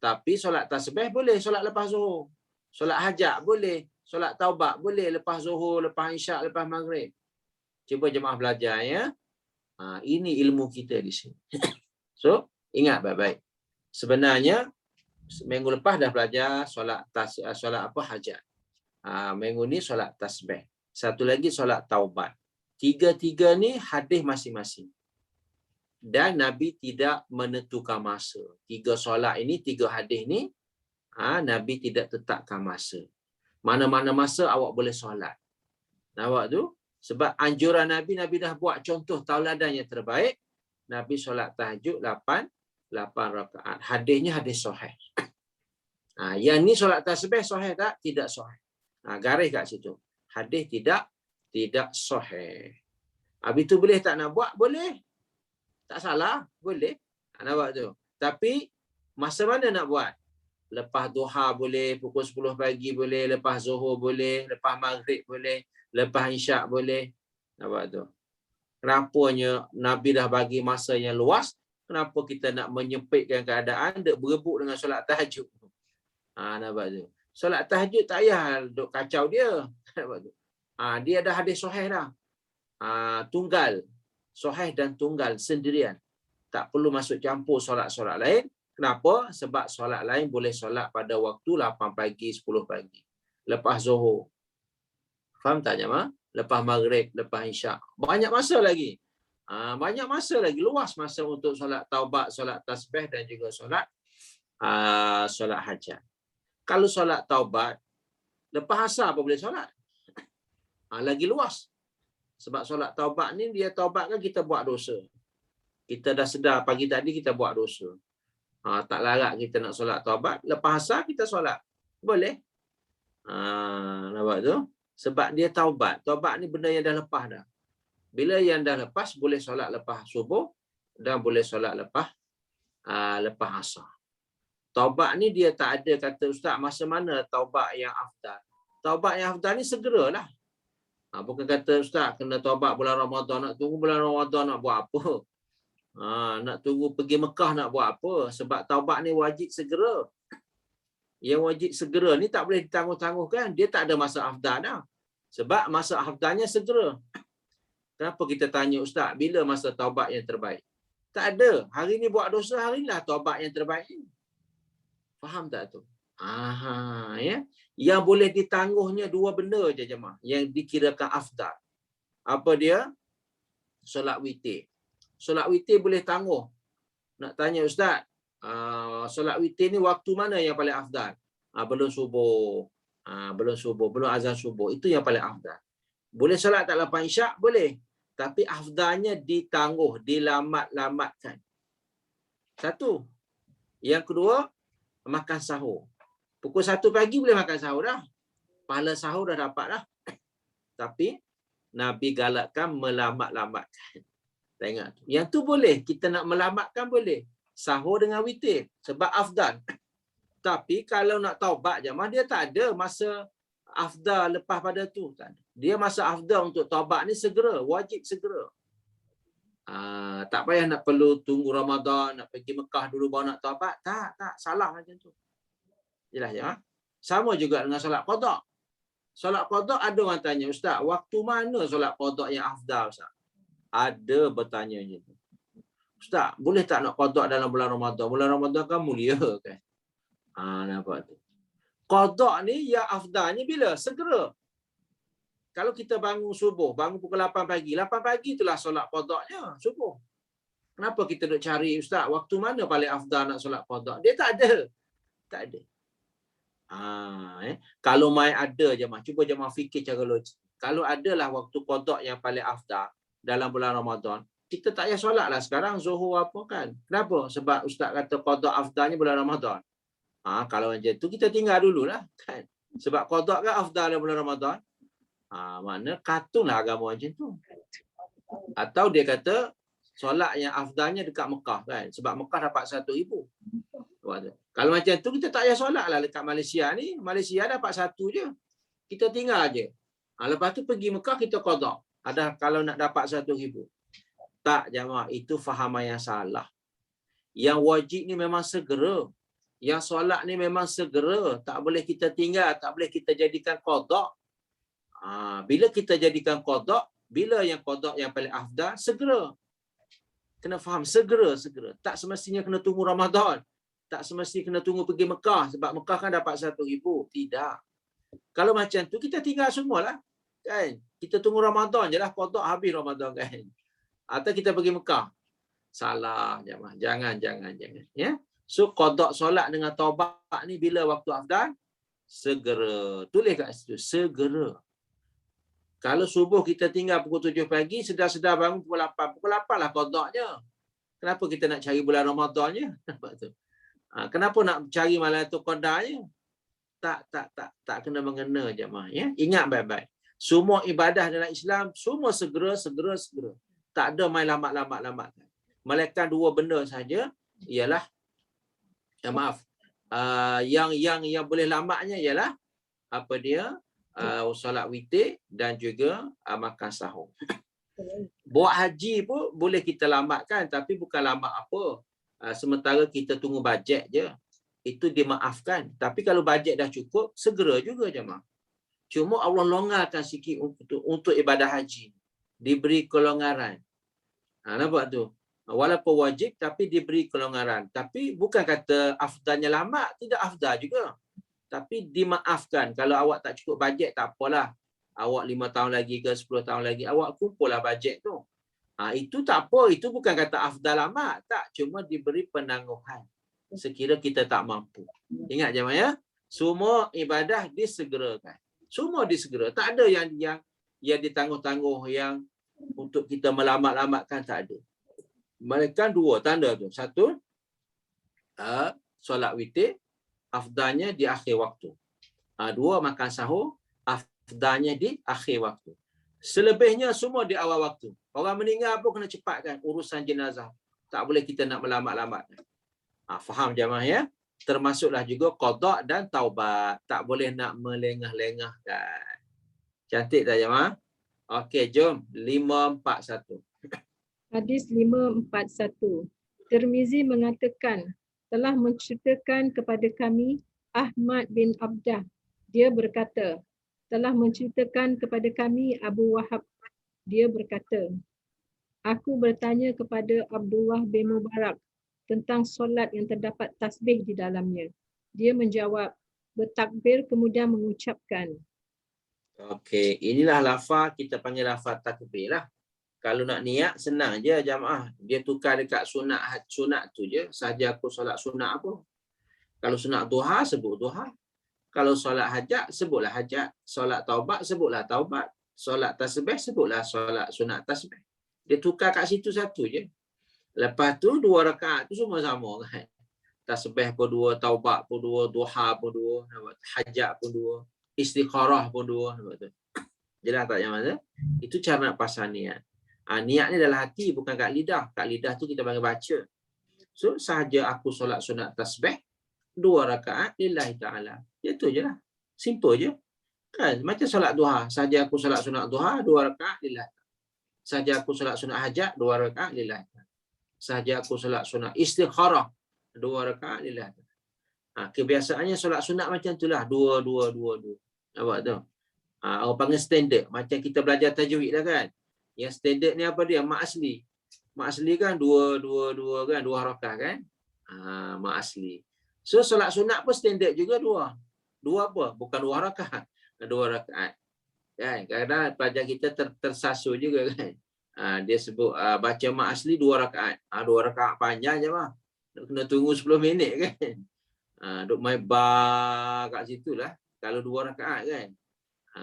Tapi solat tasbih boleh solat lepas zuhur. Solat hajat boleh. Solat taubat boleh lepas zuhur, lepas isyak, lepas maghrib. Cuba jemaah belajar ya. Ini ilmu kita di sini. So, ingat baik-baik. Sebenarnya minggu lepas dah belajar solat hajat. Minggu ni solat tasbih. Satu lagi solat taubat. Tiga-tiga ni hadis masing-masing. Dan Nabi tidak menentukan masa. 3 solat ini, 3 hadis ni, Nabi tidak tetapkan masa. Mana-mana masa awak boleh solat. Nampak tu? Sebab anjuran Nabi dah buat contoh tauladan yang terbaik. Nabi solat tahajud 8 rakaat. Hadisnya hadis sahih. Yang ni solat tasbih sahih tak? Tidak sahih. Garis kat situ. Hadis tidak sahih. Habis tu boleh tak nak buat? Boleh. Tak salah. Boleh. Nampak tu? Tapi masa mana nak buat? Lepas duha boleh, pukul 10 pagi boleh, lepas zuhur boleh, lepas maghrib boleh, lepas isyak boleh. Nampak tu? Kenapanya Nabi dah bagi masa yang luas, kenapa kita nak menyempitkan keadaan duk berebut dengan solat tahajud? Nampak tu? Solat tahajud tak payah duk kacau dia. Nampak tu? Dia dah hadis sahih dah. Tunggal. Sahih dan tunggal sendirian. Tak perlu masuk campur solat-solat lain. Kenapa? Sebab solat lain boleh solat pada waktu 8 pagi, 10 pagi. Lepas zuhur. Faham tak jemaah? Lepas maghrib, lepas isyak. Banyak masa lagi. Banyak masa lagi. Luas masa untuk solat taubat, solat tasbih dan juga solat hajat. Kalau solat taubat, lepas asar apa boleh solat? Lagi luas. Sebab solat taubat ni, dia taubat kan kita buat dosa. Kita dah sedar pagi tadi kita buat dosa. Tak larat kita nak solat taubat. Lepas asar kita solat. Boleh. Nampak tu? Sebab dia taubat. Taubat ni benda yang dah lepas dah. Bila yang dah lepas, boleh solat lepas subuh dan boleh solat lepas asar. Taubat ni dia tak ada kata ustaz masa mana taubat yang afdal. Taubat yang afdal ni segeralah. Bukan kata ustaz kena taubat bulan Ramadan, nak tunggu bulan Ramadan nak buat apa? Nak tunggu pergi Mekah nak buat apa? Sebab taubat ni wajib segera. Yang wajib segera ni tak boleh ditangguh-tangguhkan. Dia tak ada masa afdal dah. Sebab masa afdalnya segera. Kenapa kita tanya ustaz bila masa taubat yang terbaik? Tak ada. Hari ni buat dosa, hari ni lah taubat yang terbaik. Faham tak tu? Ya. Yang boleh ditangguhnya 2 benda je jemaah yang dikirakan afdal. Apa dia? Solat witir. Solat witir boleh tangguh. Nak tanya ustaz, solat witir ni waktu mana yang paling afdal? Belum subuh. Belum azan subuh. Itu yang paling afdal. Boleh solat tak lepas isyak? Boleh. Tapi afdalnya ditangguh, dilamat-lamatkan. Satu. Yang kedua, makan sahur. Pukul 1 pagi boleh makan sahur dah. Pahala sahur dah dapat dah. Tapi Nabi galakkan melamat-lamatkan. Tengok. Yang tu boleh. Kita nak melamatkan boleh. Sahur dengan witir. Sebab afdal. Tapi kalau nak taubat jemaah, dia tak ada masa afdal lepas pada tu. Tak ada. Dia masa afdal untuk taubat ni segera. Wajib segera. Tak payah nak perlu tunggu Ramadan, nak pergi Mekah dulu baru nak taubat. Tak. Salah macam tu. Jelas ya? Sama juga dengan solat qada. Solat qada ada orang tanya, Ustaz, waktu mana solat qada yang afdal, Ustaz? Ada bertanya gitu. Ustaz, boleh tak nak qada dalam bulan Ramadan? Bulan Ramadan kan mulia kan? Nampak tu. Qada ni yang afdalnya bila? Segera. Kalau kita bangun subuh, bangun pukul 8 pagi. 8 pagi itulah solat qadanya, subuh. Kenapa kita duk cari, Ustaz, waktu mana paling afdal nak solat qada? Dia tak ada. Tak ada. Kalau mai ada jemaah, cuba jemaah fikir cara logik. Kalau adalah waktu qada yang paling afdal dalam bulan Ramadan, kita tak payah solat lah sekarang zuhur apa kan. Kenapa? Sebab Ustaz kata qada afdalnya bulan Ramadan. Kalau macam tu kita tinggal dululah kan. Sebab qada kan afdal dalam bulan Ramadan. Makna katunlah agama macam tu. Atau dia kata solat yang afdalnya dekat Mekah kan. Sebab Mekah dapat 1,000. Kalau macam tu kita tak payah solat lah dekat Malaysia ni. Malaysia dapat 1 je. Kita tinggal je. Lepas tu pergi Mekah kita qada. Ada kalau nak dapat 1,000. Tak jemaah, itu fahaman yang salah. Yang wajib ni memang segera. Yang solat ni memang segera. Tak boleh kita tinggal, tak boleh kita jadikan qada. Bila kita jadikan qada, bila yang qada yang paling afdal, segera. Kena faham, segera. Tak semestinya kena tunggu Ramadan. Tak semestinya kena tunggu pergi Mekah. Sebab Mekah kan dapat 1,000. Tidak. Kalau macam tu, kita tinggal semualah. Kan? Kita tunggu Ramadan je lah. Qada habis Ramadan kan. Atau kita pergi Mekah. Salah jemaah. Jangan. Ya. So, qada solat dengan taubat ni bila waktu afdal? Segera. Tulis kat situ. Segera. Kalau subuh kita tinggal pukul 7 pagi, sedar-sedar bangun pukul 8. Pukul 8 lah qadanya. Kenapa kita nak cari bulan Ramadannya? Kenapa nak cari Lailatul Qadarnya? Tak kena mengena jemaah ya. Ingat baik-baik. Semua ibadah dalam Islam semua segera. Tak ada main lambat. Melainkan 2 benda saja, ialah yang boleh lambatnya ialah apa dia? Solat witir dan juga makan sahur. Buat haji pun boleh kita lambatkan, tapi bukan lambat apa. Sementara kita tunggu bajet je, itu dimaafkan. Tapi kalau bajet dah cukup, segera juga jemaah. Cuma Allah longgarkan sikit untuk ibadah haji. Diberi kelonggaran. Nampak tu? Walaupun wajib, tapi diberi kelonggaran. Tapi bukan kata afdalnya lambat. Tidak afdal juga. Tapi dimaafkan. Kalau awak tak cukup bajet, tak apalah. Awak 5 tahun lagi ke 10 tahun lagi, awak kumpullah bajet tu. Itu tak apa. Itu bukan kata afdal lambat. Tak. Cuma diberi penangguhan. Sekira kita tak mampu. Ingat jemaah ya. Semua ibadah disegerakan. Semua disegera. Tak ada yang ditangguh-tangguh, yang untuk kita melamat-lamatkan, tak ada. Mereka 2 tanda tu. 1, solat witir, afdalnya di akhir waktu. 2, makan sahur, afdalnya di akhir waktu. Selebihnya semua di awal waktu. Orang meninggal pun kena cepatkan urusan jenazah. Tak boleh kita nak melamat-lamatkan. Faham jemaah ya? Termasuklah juga qada dan taubat. Tak boleh nak melengah-lengahkan. Cantik tak jemaah? Okey, jom 541. Hadis 541. Tirmizi mengatakan, telah menceritakan kepada kami Ahmad bin Abdah. Dia berkata, telah menceritakan kepada kami Abu Wahab. Dia berkata, aku bertanya kepada Abdullah bin Mubarak tentang solat yang terdapat tasbih di dalamnya. Dia menjawab, bertakbir kemudian mengucapkan. Okey, inilah lafaz, kita panggil lafaz takbir lah. Kalau nak niat, senang je jamaah. Dia tukar dekat sunat tu je. Sahaja aku solat sunat apa. Kalau sunat duha, sebut duha. Kalau solat hajat, sebutlah hajat. Solat taubat, sebutlah taubat. Solat tasbih, sebutlah solat sunat tasbih. Dia tukar kat situ satu je. Lepas tu 2 rakaat tu semua sama kan. Tasbih pun 2, taubat pun 2, duha pun 2, hajat pun 2, istikharah pun 2. Jelas tak yang mana? Itu cara nak pasang niat. Niat ni dalam hati, bukan kat lidah. Kat lidah tu kita panggil baca. So, sahaja aku solat sunat tasbih, 2 rakaat lillahi ta'ala. Itu je lah. Simple je. Kan? Macam solat duha. Sahaja aku solat sunat duha, 2 rakaat lillahi. Sahaja aku solat sunat hajat, 2 rakaat lillahi. Sahaja aku solat sunat istikharah, 2 rakaat lillahi. Kebiasaannya solat sunat macam itulah, 2. Nampak tu? Orang panggil standard. Macam kita belajar tajwid dah kan. Yang standard ni apa dia? Mak asli. Mak asli kan 2 kan, 2 harakat kan? Mak asli. So solat sunat pun standard juga 2. 2 apa? Bukan 2 harakat. 2 rakaat. Kan? Kadang-kadang pelajar kita tersasul juga kan. Dia sebut baca mak asli 2 rakaat. 2 rakaat panjang je mah. Kena tunggu 10 minit kan. Duk main bar kat situ lah. Kalau 2 rakaat kan.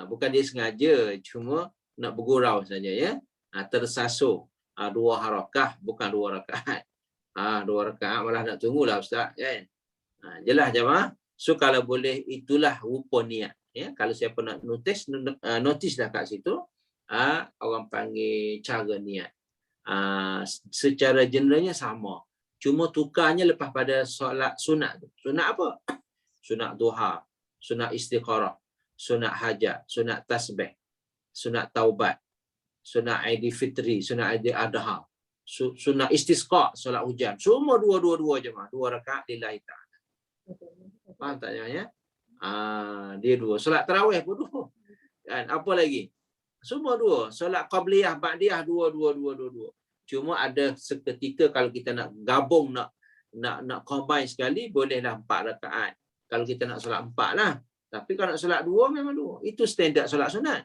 Bukan dia sengaja, cuma nak bergurau saja ya. Tersasul. 2 harakah, bukan 2 rakaat. 2 rakaat malah nak tunggulah ustaz kan. Jelas jemaah. So kalau boleh itulah rupa niat. Ya, kalau siapa nak notice dah kat situ, orang panggil cara niat. Secara generalnya sama. Cuma tukarnya lepas pada solat sunat tu. Sunat apa? Sunat duha, sunat istikharah, sunat hajat, sunat tasbih, sunat taubat, sunat Aidilfitri, sunat Aidil Adha, sunat istisqa, solat hujan. Semua 2 je mah. 2 rakaat lillahi ta'ala. Faham tak ya? Dia 2. Solat tarawih pun 2. Kan? Apa lagi? Semua 2. Solat qabliyah, ba'diyah 2. Cuma ada seketika kalau kita nak gabung, nak combine sekali, bolehlah 4 rakaat. Kalau kita nak solat 4 lah. Tapi kalau nak solat 2 memang 2. Itu standard solat sunat.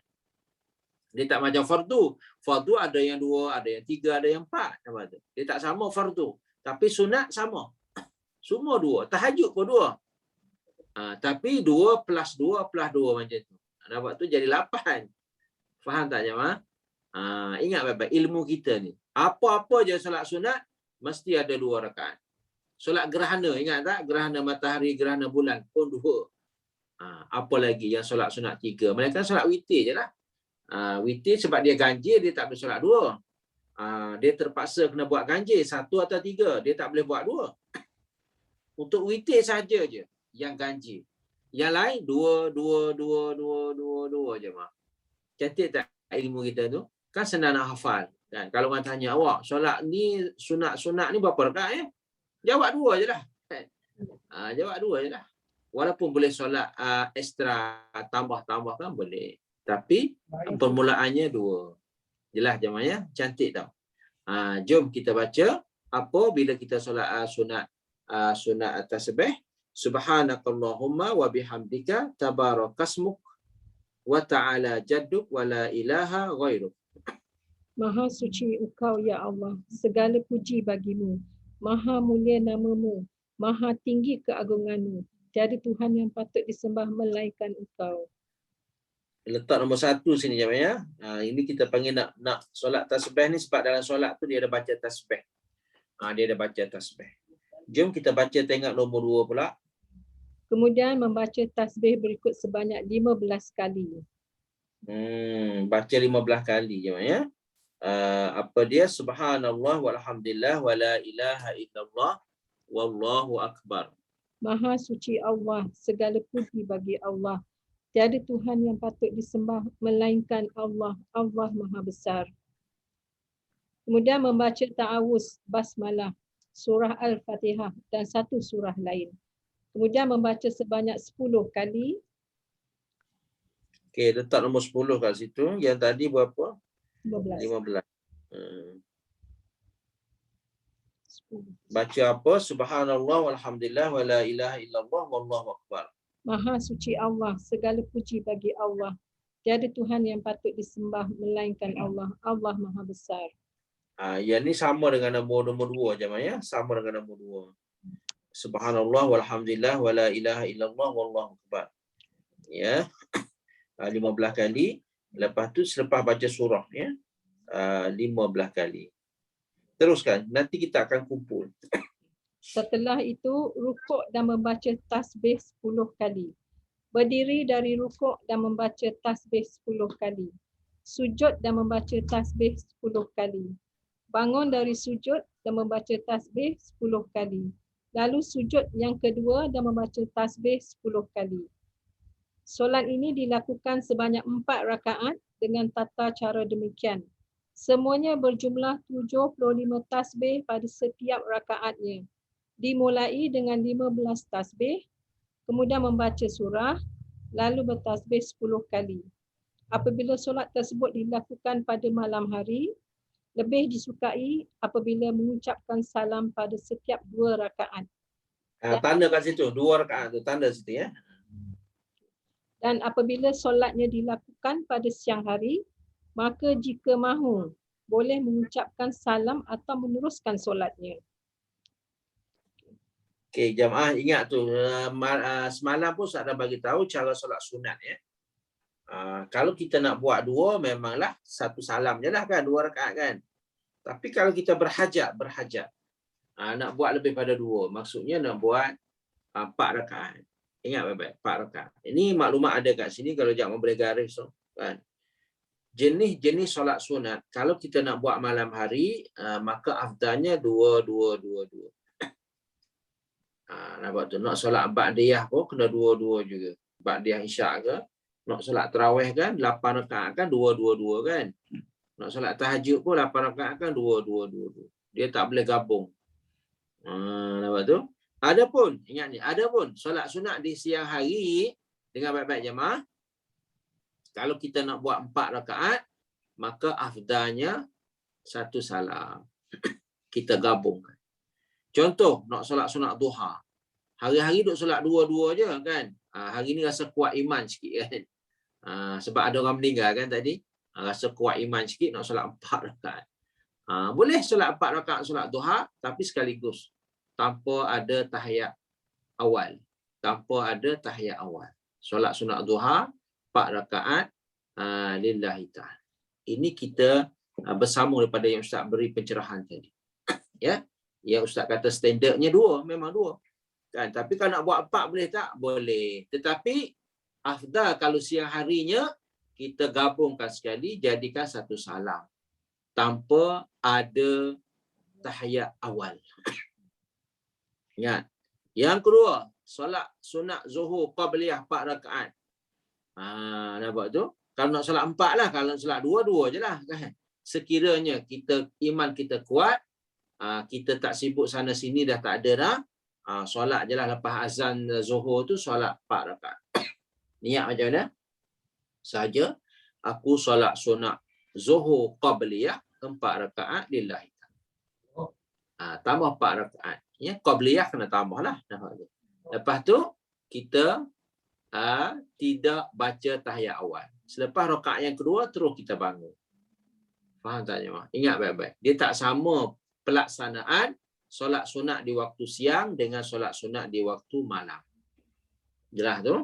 Dia tak macam fardu. Fardu ada yang 2, ada yang 3, ada yang 4. Dia tak sama fardu. Tapi sunat sama. Semua 2. Tahajud pun 2. Tapi 2 plus 2 plus 2 macam tu. Nampak tu jadi 8. Faham tak jemaah? Ingat baik-baik ilmu kita ni. Apa-apa je solat sunat mesti ada 2 rakaat. Solat gerhana, ingat tak? Gerhana matahari, gerhana bulan pun 2. Apa lagi yang solat sunat 3? Mereka solat witir je lah. Witir sebab dia ganjil, dia tak boleh solat 2. Dia terpaksa kena buat ganjil 1 atau 3. Dia tak boleh buat 2. Untuk witir saja je yang ganjil. Yang lain 2 je mah. Cantik tak ilmu kita tu? Kan senang nak hafal. Kan? Kalau orang tanya awak, solat ni sunat ni berapa rakaat ya? Jawab 2 je lah. Jawab 2 je lah. Walaupun boleh solat ekstra, tambah kan boleh. Tapi permulaannya 2. Jelas jemaah ya? Cantik tau. Jom kita baca apa bila kita solat sunat tasbih. Subhanakallahumma wa bihamdika tabarakasmuk wa ta'ala jadduk wa la ilaha ghairuk. Maha suci Engkau ya Allah, segala puji bagimu. Maha mulia namamu, maha tinggi keagunganmu. Tiada Tuhan yang patut disembah melainkan Engkau. Letak nombor 1 sini jemaah ya. Ini kita panggil nak solat tasbih ni sebab dalam solat tu dia ada baca tasbih. Dia ada baca tasbih. Jom kita baca tengok nombor 2 pula. Kemudian membaca tasbih berikut sebanyak 15 kali. Baca 15 kali jemaah ya. Apa dia? Subhanallah walhamdulillah wala ilaha illallah wallahu akbar. Maha suci Allah, segala puji bagi Allah. Tiada Tuhan yang patut disembah melainkan Allah. Allah Maha Besar. Kemudian membaca ta'awuz, basmalah, surah Al-Fatihah dan 1 surah lain. Kemudian membaca sebanyak 10 kali. Okey, letak nombor 10 kat situ. Yang tadi berapa? 15. 15. Baca apa? Subhanallah walhamdulillah wala ilaha illallah wallahu akbar. Maha suci Allah, segala puji bagi Allah. Tiada Tuhan yang patut disembah melainkan Allah. Allah Maha Besar. Yang ni sama dengan nombor 2 jemaah ya. Sama dengan nombor 2. Subhanallah walhamdulillah wala ilaha illallah wallahu akbar. Ya. 15 kali. Lepas tu selepas baca surah ya. 15 kali. Teruskan. Nanti kita akan kumpul. Setelah itu, rukuk dan membaca tasbih 10 kali. Berdiri dari rukuk dan membaca tasbih 10 kali. Sujud dan membaca tasbih 10 kali. Bangun dari sujud dan membaca tasbih 10 kali. Lalu sujud yang kedua dan membaca tasbih 10 kali. Solat ini dilakukan sebanyak 4 rakaat dengan tata cara demikian. Semuanya berjumlah 75 tasbih pada setiap rakaatnya. Dimulai dengan 15 tasbih, kemudian membaca surah, lalu bertasbih 10 kali. Apabila solat tersebut dilakukan pada malam hari, lebih disukai apabila mengucapkan salam pada setiap 2 rakaat. Tanda kat situ, 2 rakaat tu tanda situ ya. Dan apabila solatnya dilakukan pada siang hari, maka jika mahu, boleh mengucapkan salam atau meneruskan solatnya. Okey, jamaah ingat tu, semalam pun saya dah bagi tahu cara solat sunat ya. Kalau kita nak buat 2, memanglah 1 salam je lah kan, 2 rakaat kan. Tapi kalau kita berhajat, nak buat lebih pada 2, maksudnya nak buat 4 rakaat. Ingat baik-baik, 4 rakaat. Ini maklumat ada kat sini kalau jangan boleh garis tu kan. Jenis-jenis solat sunat kalau kita nak buat malam hari, maka afdalnya 2. Nampak tu, nak solat ba'diyah pun kena 2 juga. Ba'diyah isyak ke, nak solat tarawih kan 8 rakaat kan 2 kan. Nak solat tahajud pun 8 rakaat kan 2. Dia tak boleh gabung. Nampak tu? Adapun, ingat ni, adapun solat sunat di siang hari, dengar baik-baik jemaah. Kalau kita nak buat 4 rakaat, maka afdalnya 1 salam. Kita gabungkan. Contoh, nak solat sunat duha. Hari-hari duk solat 2 je kan. Hari ni rasa kuat iman sikit kan. Sebab ada orang meninggal kan tadi. Rasa kuat iman sikit nak solat 4 rakaat. Boleh solat 4 rakaat solat duha, tapi sekaligus. Tanpa ada tahiyat awal. Solat sunat duha, 4 rakaat lillahi ta'ala. Ini kita bersambung daripada yang Ustaz beri pencerahan tadi. Ya, yang Ustaz kata standardnya 2, memang 2. Kan? Tapi kalau nak buat 4 boleh tak? Boleh. Tetapi afdal kalau siang harinya kita gabungkan sekali, jadikan 1 salam tanpa ada tahiyat awal. Ingat. Yang kedua, solat sunat zuhur qabliyah 4 rakaat. Nampak tu? Kalau nak solat 4 lah, kalau nak solat 2 je lah kan. Sekiranya iman kita kuat, kita tak sibuk sana sini dah tak ada dah. Solat je lah lepas azan zuhur tu, solat 4 rakaat. Niat macam mana? Saja aku solat sunat zuhur qabliyah 4 rakaat lillahi ta'ala. Tambah 4 rakaat. Ya, qabliyah kena tambah lah. Lepas tu kita tidak baca tahiyat awal. Selepas rakaat yang kedua terus kita bangun. Faham tak jemaah? Ingat baik-baik. Dia tak sama pelaksanaan solat sunat di waktu siang dengan solat sunat di waktu malam. Jelas tu?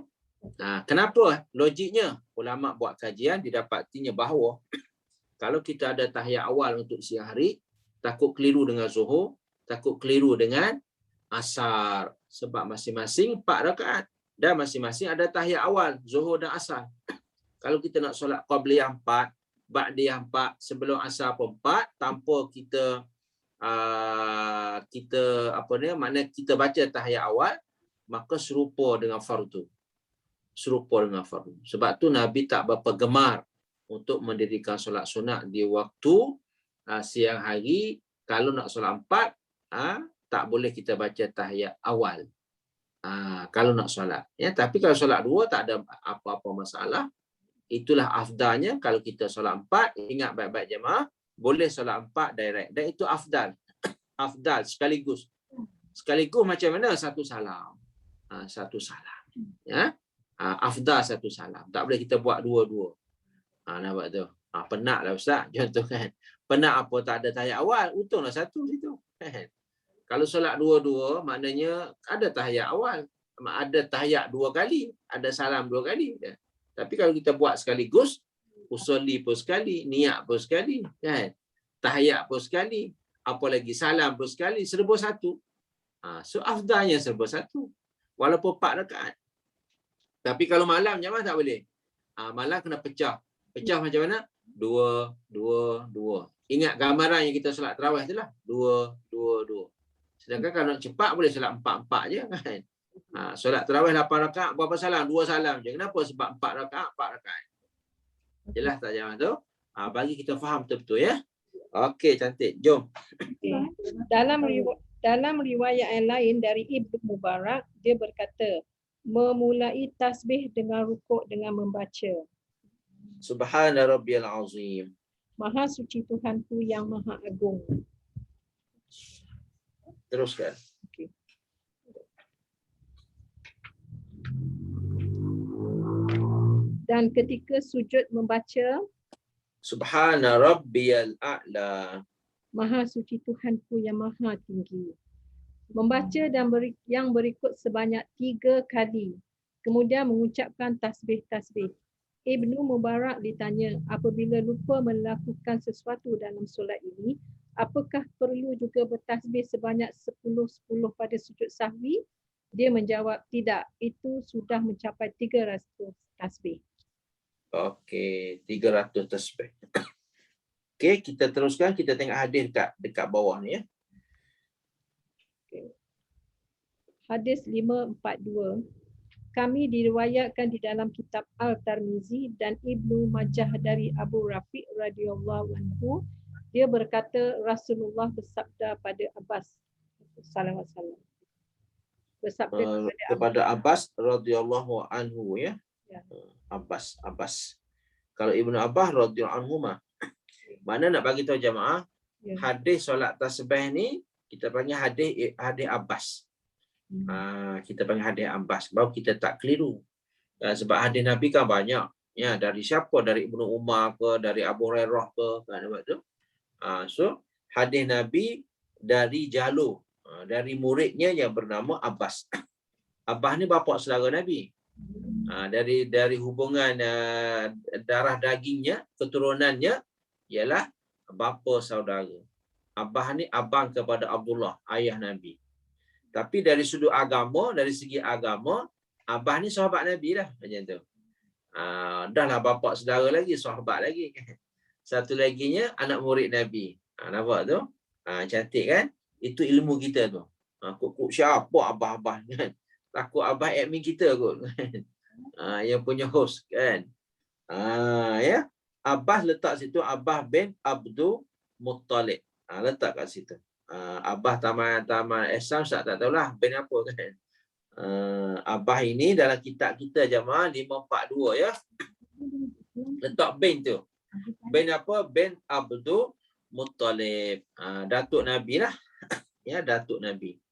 Kenapa? Logiknya ulama buat kajian didapatinya bahawa kalau kita ada tahiyat awal untuk siang hari, takut keliru dengan zuhur, takut keliru dengan asar, sebab masing-masing 4 rakaat dan masing-masing ada tahiyat awal zuhur dan asar. Kalau kita nak solat qabliyah 4, ba'diyah 4, sebelum asar pun 4, tanpa kita makna kita baca tahiyat awal, maka serupa dengan fardu. Sebab tu Nabi tak berapa gemar untuk mendirikan solat sunat di waktu siang hari. Kalau nak solat 4, tak boleh kita baca tahiyat awal. Kalau nak solat. Ya, tapi kalau solat 2 tak ada apa-apa masalah. Itulah afdalnya kalau kita solat 4. Ingat baik-baik jemaah, boleh solat 4 direct. Dan itu afdal. Afdal sekaligus. Sekaligus macam mana? 1 salam. 1 salam. Ya. Afdal 1 salam. Tak boleh kita buat 2. Nampak tu. Penatlah Ustaz. Contoh kan. Penat apa tak ada tahiyat awal. Untunglah 1 situ. Kalau solat 2, maknanya ada tahiyat awal. Ada tahiyat 2 kali. Ada salam 2 kali. Tapi kalau kita buat sekaligus, usolli pun sekali, niat pun sekali, kan? Tahiyat pun sekali, apalagi salam pun sekali, serba 1. So afdalnya serba 1. Walaupun 4 rakaat. Tapi kalau malam jemaah tak boleh. Malam kena pecah. Pecah macam mana? 2. Ingat gambaran yang kita solat tarawih tu lah. 2. Sedangkan kalau nak cepat boleh solat 4 je kan. Solat tarawih 8 rakaat, berapa salam? 2 salam je. Kenapa? Sebab 4 rakaat. Jelas tak jemaah tu? Bagi kita faham betul-betul ya. Okey, cantik. Jom. Dalam riwayat yang lain dari Ibnu Mubarak, dia berkata, memulai tasbih dengan rukuk dengan membaca. Subhana rabbiyal azim. Maha suci Tuhanku yang maha agung. Teruskan. Okey. Dan ketika sujud membaca, Subhana rabbiyal a'la. maha suci Tuhanku yang maha tinggi. Membaca dan yang berikut sebanyak 3 kali. Kemudian mengucapkan tasbih-tasbih. Ibnu Mubarak ditanya, apabila lupa melakukan sesuatu dalam solat ini, apakah perlu juga bertasbih sebanyak 10-10 pada sujud sahwi? Dia menjawab, tidak. Itu sudah mencapai 300 tasbih. Okey, 300 tasbih. Okey, kita teruskan. Kita tengok hadis dekat bawah ni ya. Hadis 542. Kami diriwayatkan di dalam kitab Al-Tirmizi dan Ibnu Majah dari Abu Rafiq radhiyallahu anhu. Dia berkata Rasulullah bersabda pada Abbas sallallahu alaihi wasallam. Bersabda Kepada Abbas radhiyallahu anhu ya. Ya. Abbas. Kalau Ibnu Abbas radhiyallahu anhu mana nak bagi tahu jemaah, Ya. hadis solat tasbih ni kita panggil hadis Abbas. Kita panggil hadis Abbas, baru kita tak keliru. Sebab hadis Nabi kan banyak. Ya, dari siapa? Dari Ibnu Umar ke, dari Abu Hurairah ke, kan nampak tu. So hadis Nabi dari jalur, dari muridnya yang bernama Abbas. Abbas ni bapa saudara Nabi. Dari hubungan darah dagingnya, keturunannya ialah bapa saudara. Abbas ni abang kepada Abdullah, ayah Nabi. Tapi dari sudut agama, dari segi agama, Abbas ni sahabat Nabi dah macam tu. Dah lah bapa saudara lagi, sahabat lagi. Satu laginya anak murid Nabi. Nampak tu? Cantik kan? Itu ilmu kita tu. Kok siapa Abbas kan? Takut Abbas admin kita kot. Yang punya host kan. Ya. Abbas letak situ Abbas bin Abdul Muttalib. Letak kat situ. Abbas taman Islam tak tahulah bin apa kan. Abbas ini dalam kitab kita jemaah 542 ya. Letak bin tu. Bin apa? Bin Abdul Muttalib. Datuk Nabi lah. Ya, Datuk Nabi.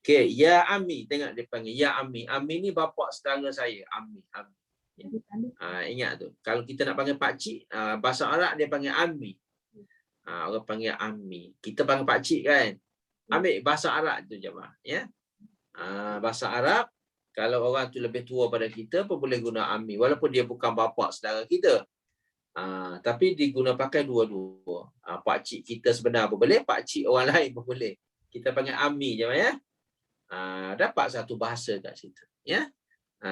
Okey, ya Ami, tengok dia panggil ya Ami. Ami ni bapa saudara saya, Ami. Ya. Ingat tu. Kalau kita nak panggil pak cik, bahasa Arab dia panggil Ami. Orang panggil Ami. Kita panggil pak cik kan. Ambil bahasa Arab tu jemaah, ya. Bahasa Arab kalau orang tu lebih tua pada kita pun boleh guna Ami walaupun dia bukan bapa saudara kita. Tapi diguna pakai dua-dua. Pak cik kita sebenar pun boleh, pak cik orang lain pun boleh. Kita panggil Ami je ya. Dapat satu bahasa kat situ, ya.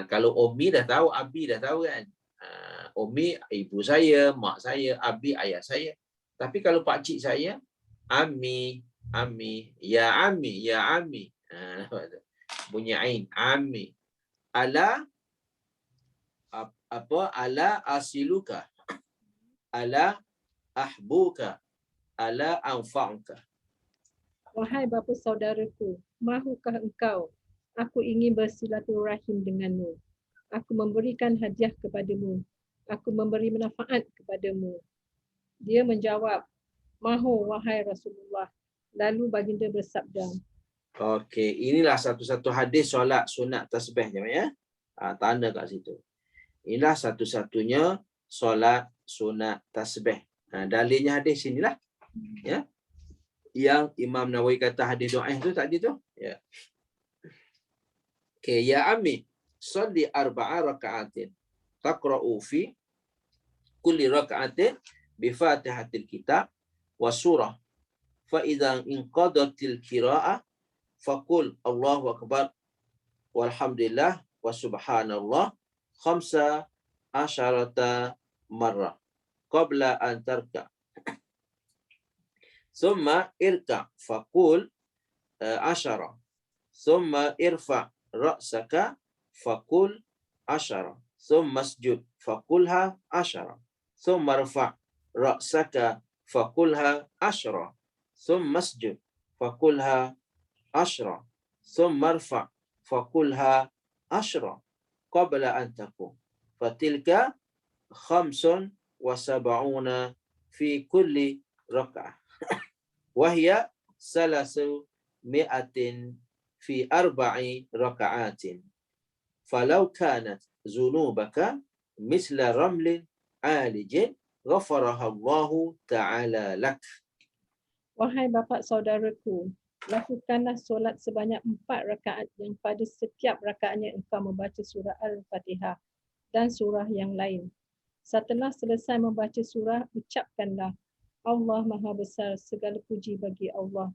Kalau Umi dah tahu, Abi dah tahu kan. Umi ibu saya, mak saya, Abi ayah saya. Tapi kalau pak cik saya, Ami, ya Ami, ya Ami. Bunyi ain, Ami. Ala asiluka. Ala ahbuka. Ala anfa'uka. Wahai bapa saudaraku, mahukah engkau? Aku ingin bersilaturahim denganmu. Aku memberikan hadiah kepadamu. Aku memberi manfaat kepadamu. Dia menjawab, mahu wahai Rasulullah. Lalu baginda bersabda. Okey, inilah satu-satu hadis solat sunat tasbih ya. Tanda kat situ. Inilah satu-satunya solat sunat tasbih. Dalilnya hadis inilah. Ya. Yang Imam Nawawi kata hadis dhaif tu tadi tu. Ya. Okey, ya Ami, salli 4 raka'atin. Taqra'u fi kulli raka'atin bi Fatihatil Kitab wa surah. Fa idza inqadatil qira'ah faqul Allahu akbar walhamdulillah wa subhanallah 15 marrah qabla an tarka. Thumma irka faqul 10. Thumma irfa ra'saka faqul 10. Thumma asjud faqulha 10. Thumma irfa ra'saka faqulha 10. Thumma asjud faqulha 10. thumma irfa' faqulha ashra qabla an taqum fatilka 75 fi kulli raka'ah wa hiya 300 fi 4 raka'atin falau kanat zunubaka misla ramlin alijin ghafaraha Allahu ta'ala lak. Wahai bapa saudaraku, lakukanlah solat sebanyak 4 rakaat yang pada setiap rakaatnya engkau membaca surah Al-Fatihah dan surah yang lain. Setelah selesai membaca surah, ucapkanlah, Allah Maha Besar, segala puji bagi Allah.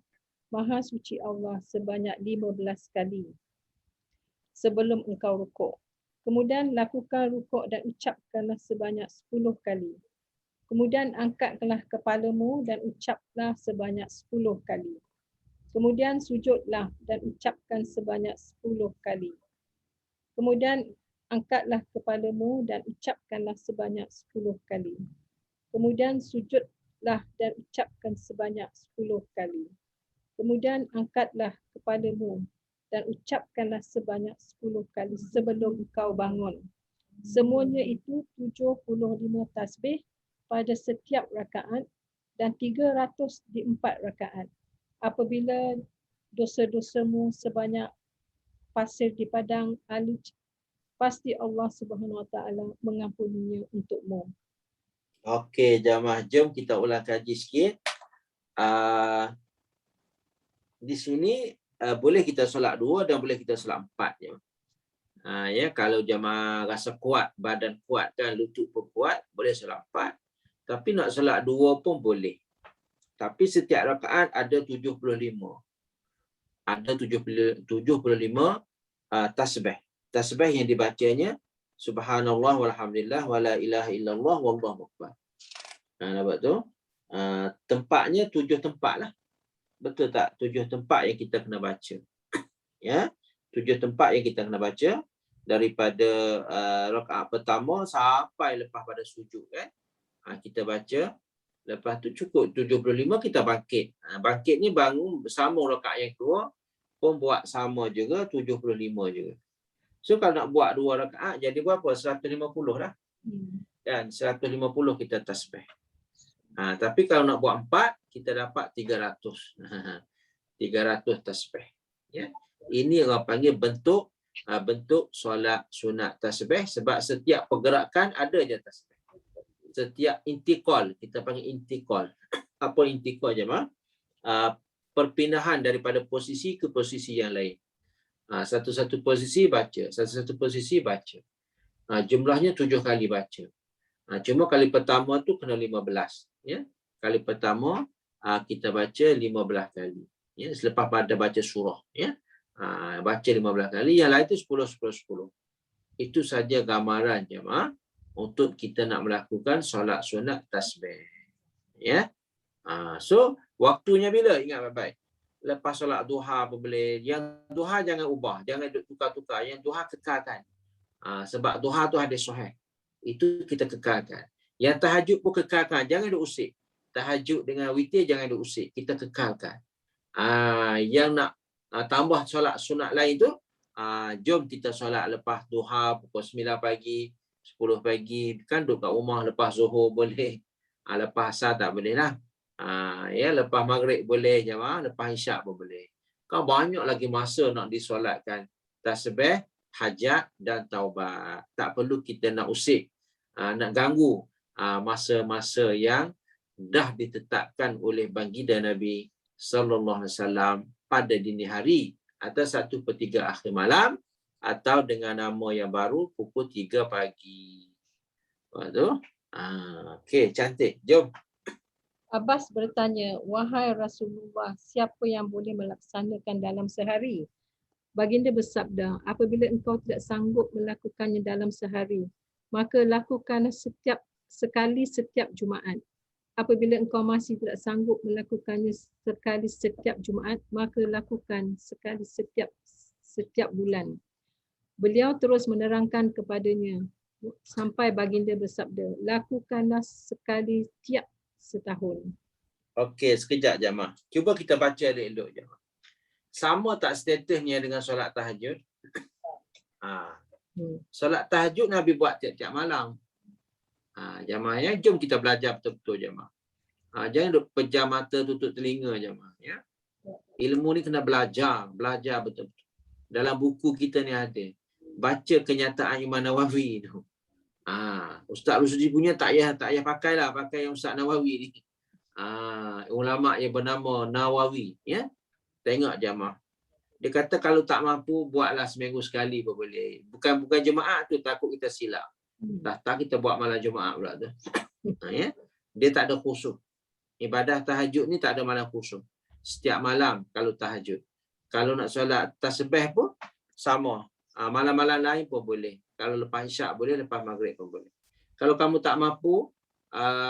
Maha suci Allah sebanyak 15 kali sebelum engkau rukuk. Kemudian lakukan rukuk dan ucapkanlah sebanyak 10 kali. Kemudian angkatlah kepalamu dan ucaplah sebanyak 10 kali. Kemudian sujudlah dan ucapkan sebanyak 10 kali. Kemudian angkatlah kepalamu dan ucapkanlah sebanyak 10 kali. Kemudian sujudlah dan ucapkan sebanyak 10 kali. Kemudian angkatlah kepalamu dan ucapkanlah sebanyak 10 kali sebelum engkau bangun. Semuanya itu 75 tasbih pada setiap rakaat dan 300 di 4 rakaat. Apabila dosa-dosamu sebanyak pasir di padang alij, pasti Allah Subhanahu Wa Taala mengampuninya untukmu. Okey, jamaah, jom kita ulang kaji sikit. Di sini boleh kita solat 2 dan boleh kita solat 4 je. Ya, kalau jamaah rasa kuat, badan kuat kan, lutut pun kuat, boleh solat 4. Tapi nak solat 2 pun boleh. Tapi setiap rakaat ada 75. Ada 75 tasbih. Tasbih yang dibacanya subhanallah walhamdulillah wala ilaha illallah wallahu akbar. Nampak tu? Tempatnya 7 tempat lah. Betul tak? 7 tempat yang kita kena baca. Ya, 7 tempat yang kita kena baca daripada rakaat pertama sampai lepas pada sujud kan. Kita baca, lepas tu cukup 75 kita bangkit. Bangkit ni bangun bersama rakaat yang kedua pun buat sama juga 75 juga. So kalau nak buat 2 rakaat jadi berapa? 150 dah. Dan 150 kita tasbih. Tapi kalau nak buat 4 kita dapat 300. 300 tasbih. Ya. Ini orang panggil bentuk solat sunat tasbih sebab setiap pergerakan ada je tasbih. Setiap intikal, kita panggil intikal. Apa intikal jemaah? Perpindahan daripada posisi ke posisi yang lain. Satu-satu posisi baca, satu-satu posisi baca. Jumlahnya 7 kali baca. Cuma kali pertama tu kena 15. Ya? Kali pertama kita baca 15 kali. Ya? Selepas pada baca surah. Ya? Baca 15 kali, yang lain tu 10. Itu saja gambaran jemaah untuk kita nak melakukan solat sunat tasbih. Ya. So waktunya bila? Ingat baik-baik. Lepas solat duha pun boleh. Yang duha jangan ubah, jangan tukar-tukar. Yang duha kekalkan. Sebab duha tu hadis sahih. Itu kita kekalkan. Yang tahajud pun kekalkan, jangan diusik. Tahajud dengan witir jangan diusik, kita kekalkan. Yang nak tambah solat sunat lain tu, jom kita solat lepas duha pukul 9 pagi, 10 pagi, kan duduk kat rumah lepas zuhur boleh. Lepas asar tak boleh lah. Ya, lepas maghrib boleh jemaah, lepas isyak pun boleh. Kan banyak lagi masa nak disolatkan tasbih, hajat dan taubat. Tak perlu kita nak usik, nak ganggu masa-masa yang dah ditetapkan oleh baginda Nabi sallallahu alaihi wasallam pada dini hari atau 1/3 akhir malam atau dengan nama yang baru pukul 3 pagi. Lepas tu, okey, cantik. Jom. Abbas bertanya, wahai Rasulullah, siapa yang boleh melaksanakan dalam sehari? Baginda bersabda, apabila engkau tidak sanggup melakukannya dalam sehari, maka lakukanlah sekali setiap Jumaat. Apabila engkau masih tidak sanggup melakukannya sekali setiap Jumaat, maka lakukan sekali setiap bulan. Beliau terus menerangkan kepadanya sampai baginda bersabda, lakukanlah sekali tiap setahun. Okey, sekejap jemaah. Cuba kita baca elok-elok jemaah. Sama tak statusnya dengan solat tahajud? Ha. Hmm. Solat tahajud Nabi buat tiap-tiap malam. Jemaah ya, jom kita belajar betul-betul jemaah. Jangan duk pejam mata, tutup telinga jemaah ya. Ilmu ni kena belajar betul-betul. Dalam buku kita ni ada. Baca kenyataan Imam Nawawi tu. Ustaz Rusdi punya tak payah pakailah, pakai yang Ustaz Nawawi ni. Ulama yang bernama Nawawi ya. Tengok jemaah. Dia kata kalau tak mampu buatlah seminggu sekali pun boleh. Bukan jemaah tu takut kita silap. Tak kita buat malam Jumaat pula tu. Ya. Dia tak ada khusyuk. Ibadah tahajud ni tak ada malam khusyuk. Setiap malam kalau tahajud. Kalau nak solat tasbih pun sama. Malam-malam lain pun boleh. Kalau lepas isyak boleh, lepas maghrib pun boleh. Kalau kamu tak mampu,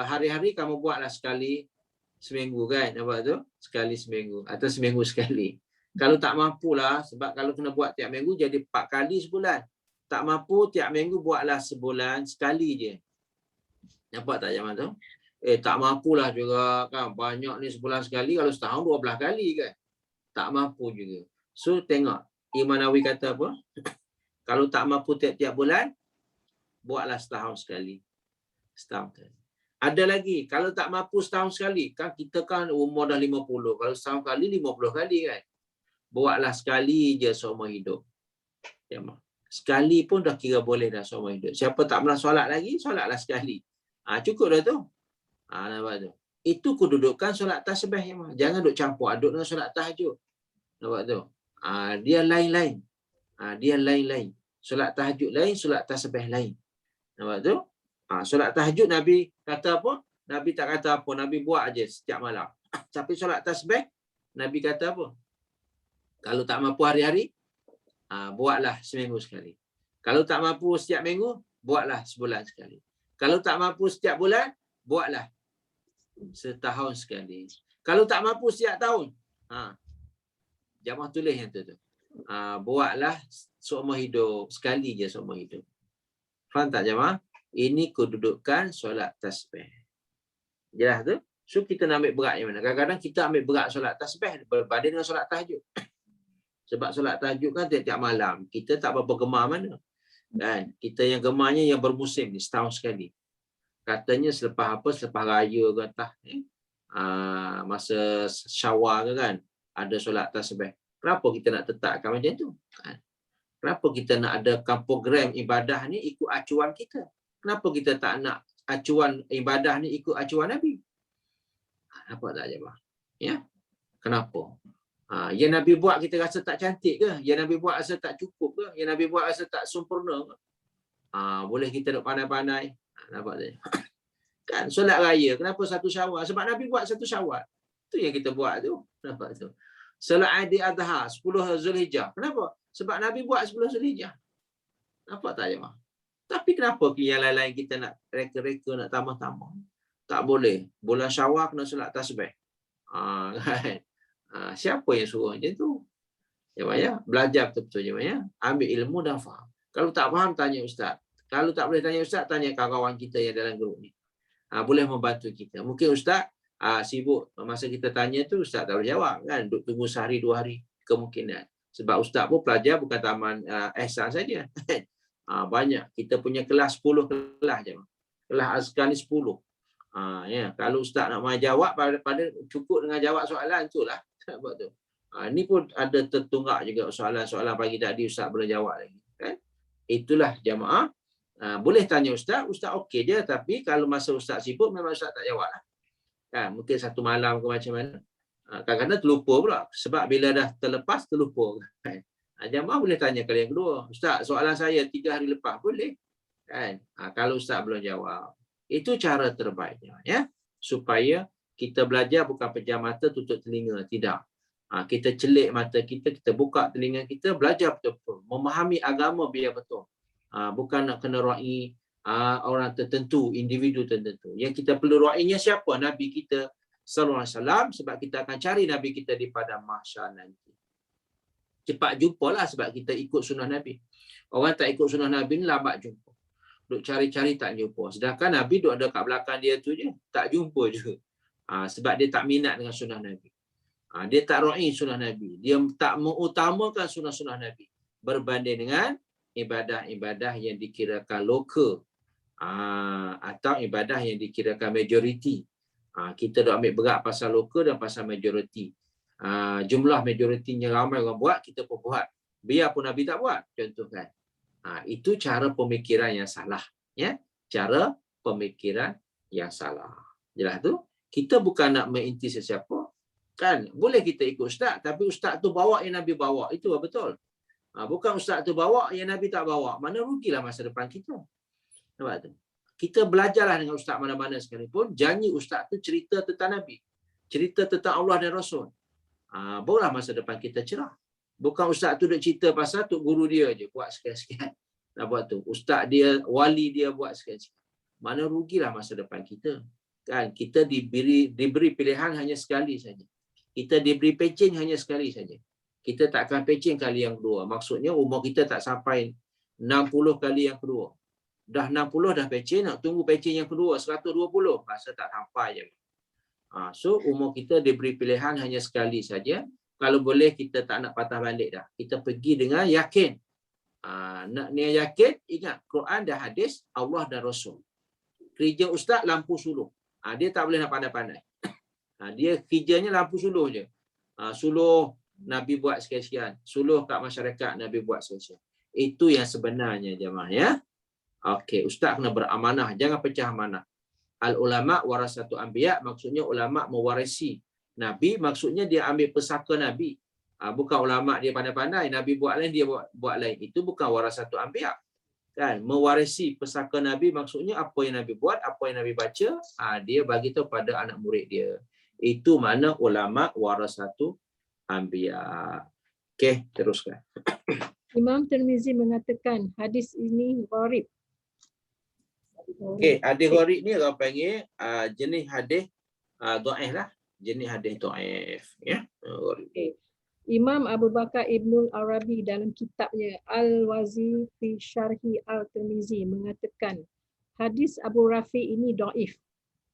hari-hari kamu buatlah sekali seminggu kan. Nampak tu? Sekali seminggu. Atau seminggu sekali. Kalau tak mampulah, sebab kalau kena buat tiap minggu jadi 4 kali sebulan. Tak mampu, tiap minggu buatlah sebulan sekali je. Nampak tak jemaah tu? Tak mampulah juga kan. Banyak ni sebulan sekali, kalau setahun 12 kali kan. Tak mampu juga. So tengok, Imam Nawawi kata apa? Kalau tak mampu tiap-tiap bulan, buatlah setahun sekali. Setahun sekali. Ada lagi, kalau tak mampu setahun sekali, kan kita kan umur dah 50. Kalau setahun kali, 50 kali kan. Buatlah sekali je seumur hidup. Jemaah. Sekali pun dah kira boleh dah seumur hidup. Siapa tak pernah solat lagi, solatlah sekali. Cukup dah tu. Nampak tu. Itu kedudukan solat tasbih. Jemaah. Jangan duk campur aduk dengan solat tahajud. Nampak tu. Dia lain-lain. Dia lain-lain. Solat tahajud lain, solat tasbih lain. Nampak tu. Solat tahajud Nabi kata apa? Nabi tak kata apa. Nabi buat aja setiap malam. Tapi solat tasbih, Nabi kata apa? Kalau tak mampu hari-hari, buatlah seminggu sekali. Kalau tak mampu setiap minggu, buatlah sebulan sekali. Kalau tak mampu setiap bulan, buatlah setahun sekali. Kalau tak mampu setiap tahun, jamaah tulis yang tu. Buatlah seumur hidup. Sekali je seumur hidup. Faham tak jamaah? Ini kedudukan solat tasbih. Jelas tu? So kita nak ambil berat yang mana? Kadang-kadang kita ambil berat solat tasbih berbanding dengan solat tahajud. Sebab solat tahajud kan tiap-tiap malam. Kita tak berapa gemar mana. Kan? Kita yang gemarnya yang bermusim ni, setahun sekali. Katanya selepas apa? Selepas raya ke entah. Masa Syawal ke kan. Ada solat tasbih. Kenapa kita nak tetapkan macam tu? Kan? Kenapa kita nak adakan program ibadah ni ikut acuan kita? Kenapa kita tak nak acuan ibadah ni ikut acuan Nabi? Nampak tak jemaah? Ya? Kenapa? Yang Nabi buat kita rasa tak cantik ke? Yang Nabi buat rasa tak cukup ke? Yang Nabi buat rasa tak sempurna ke? Boleh kita duk pandai-pandai. Nampak tak? Kan solat raya, kenapa satu Syawal? Sebab Nabi buat satu Syawal. Itu yang kita buat tu. Nampak tu? Solat Aidil Adha 10 Zulhijjah. Kenapa? Sebab Nabi buat 10 Zulhijjah. Nampak tak jemaah? Tapi kenapa yang lain-lain kita nak reka-reka, nak tambah-tambah? Tak boleh. Bulan Syawal kena solat tasbih. Kan? Siapa yang suruh macam tu? Ya, belajar betul-betul je ya. Ambil ilmu dan faham. Kalau tak faham, tanya ustaz. Kalau tak boleh tanya ustaz, tanya kawan kita yang dalam grup ni. Boleh membantu kita. Mungkin ustaz sibuk. Masa kita tanya tu, ustaz tak boleh jawab. Kan? Duk tunggu sehari, 2 hari. Kemungkinan. Sebab ustaz pun pelajar bukan taman ihsan saja. Banyak. Kita punya kelas 10 kelas je. Kelas azkar ni 10. Ya. Kalau ustaz nak main jawab, pada cukup dengan jawab soalan tu lah. Sebab tu. Ni pun ada tertunggak juga soalan-soalan pagi tadi ustaz belum jawab lagi. Kan? Itulah jamaah. Boleh tanya ustaz okey je, tapi kalau masa ustaz sibuk memang ustaz tak jawab lah. Kan? Mungkin satu malam ke macam mana. Kadang-kadang terlupa pula. Sebab bila dah terlepas, terlupa. Kan? Jamaah boleh tanya kali yang kedua. Ustaz, soalan saya 3 hari lepas. Boleh. Kan? Kalau ustaz belum jawab. Itu cara terbaiknya. Ya? Supaya kita belajar bukan pejam mata, tutup telinga. Tidak. Kita celik mata kita, kita buka telinga kita, belajar betul-betul. Memahami agama biar betul. Bukan nak kena ra'i orang tertentu, individu tertentu. Yang kita perlu ra'inya siapa? Nabi kita sallallahu alaihi wasallam, sebab kita akan cari Nabi kita di padang mahsyar nanti. Cepat jumpalah sebab kita ikut sunnah Nabi. Orang tak ikut sunnah Nabi ni lambat jumpa. Duk cari-cari tak jumpa. Sedangkan Nabi duk ada kat belakang dia tu je, tak jumpa je. Sebab dia tak minat dengan sunnah Nabi. Dia tak ra'i sunnah Nabi. Dia tak mengutamakan sunnah-sunnah Nabi berbanding dengan ibadah-ibadah yang dikirakan lokal atau ibadah yang dikirakan majoriti. Kita dah ambil berat pasal lokal dan pasal majoriti. Jumlah majoritinya ramai orang buat, kita pun buat. Biarpun Nabi tak buat, contohkan. Itu cara pemikiran yang salah. Ya, cara pemikiran yang salah. Jelas tu? Kita bukan nak mengintih sesiapa. Kan? Boleh kita ikut ustaz, tapi ustaz tu bawa yang Nabi bawa. Itu betul. Bukan ustaz tu bawa yang Nabi tak bawa. Mana rugilah masa depan kita. Nampak tu? Kita belajarlah dengan ustaz mana-mana sekalipun. Janji ustaz tu cerita tentang Nabi. Cerita tentang Allah dan Rasul. Barulah masa depan kita cerah. Bukan ustaz tu duk cerita pasal tok guru dia je buat sekian-sekian. Nampak tu? Ustaz dia, wali dia buat sekian-sekian. Mana rugilah masa depan kita. Kan? Kita diberi pilihan hanya sekali saja. Kita diberi pencen hanya sekali saja. Kita tak akan pencen kali yang kedua. Maksudnya umur kita tak sampai 60 kali yang kedua. Dah 60 dah pencen, nak tunggu pencen yang kedua 120, rasa tak sampai je. So umur kita diberi pilihan hanya sekali saja. Kalau boleh kita tak nak patah balik dah. Kita pergi dengan yakin. Nak ni yakin, ingat Quran dan hadis, Allah dan Rasul. Kerja ustaz lampu suluh. Dia tak boleh nak pandai-pandai. Dia kerjanya lampu suluh je. Suluh Nabi buat sekian-sekian. Suluh kat masyarakat Nabi buat sekian-sekian. Itu yang sebenarnya jemaah ya. Okey, ustaz kena beramanah, jangan pecah amanah. Al ulama warasatu anbiya, maksudnya ulama mewarisi Nabi, maksudnya dia ambil pesaka Nabi. Bukan ulama dia pandai-pandai, Nabi buat lain, dia buat lain. Itu bukan warasatu anbiya. Kan, mewarisi pesaka Nabi maksudnya apa yang Nabi buat, apa yang Nabi baca, dia bagi tahu pada anak murid dia. Itu makna ulama warasatu anbiya. Okey, teruskan. Imam Tirmizi mengatakan hadis ini gharib. Okey, hadis gharib ni orang panggil jenis hadis dhaif lah. Jenis hadis dhaif, ya. Okay. Imam Abu Bakar Ibnul Arabi dalam kitabnya Al-Wazi fi Syarhi Al-Tirmizi mengatakan hadis Abu Rafi ini dhaif,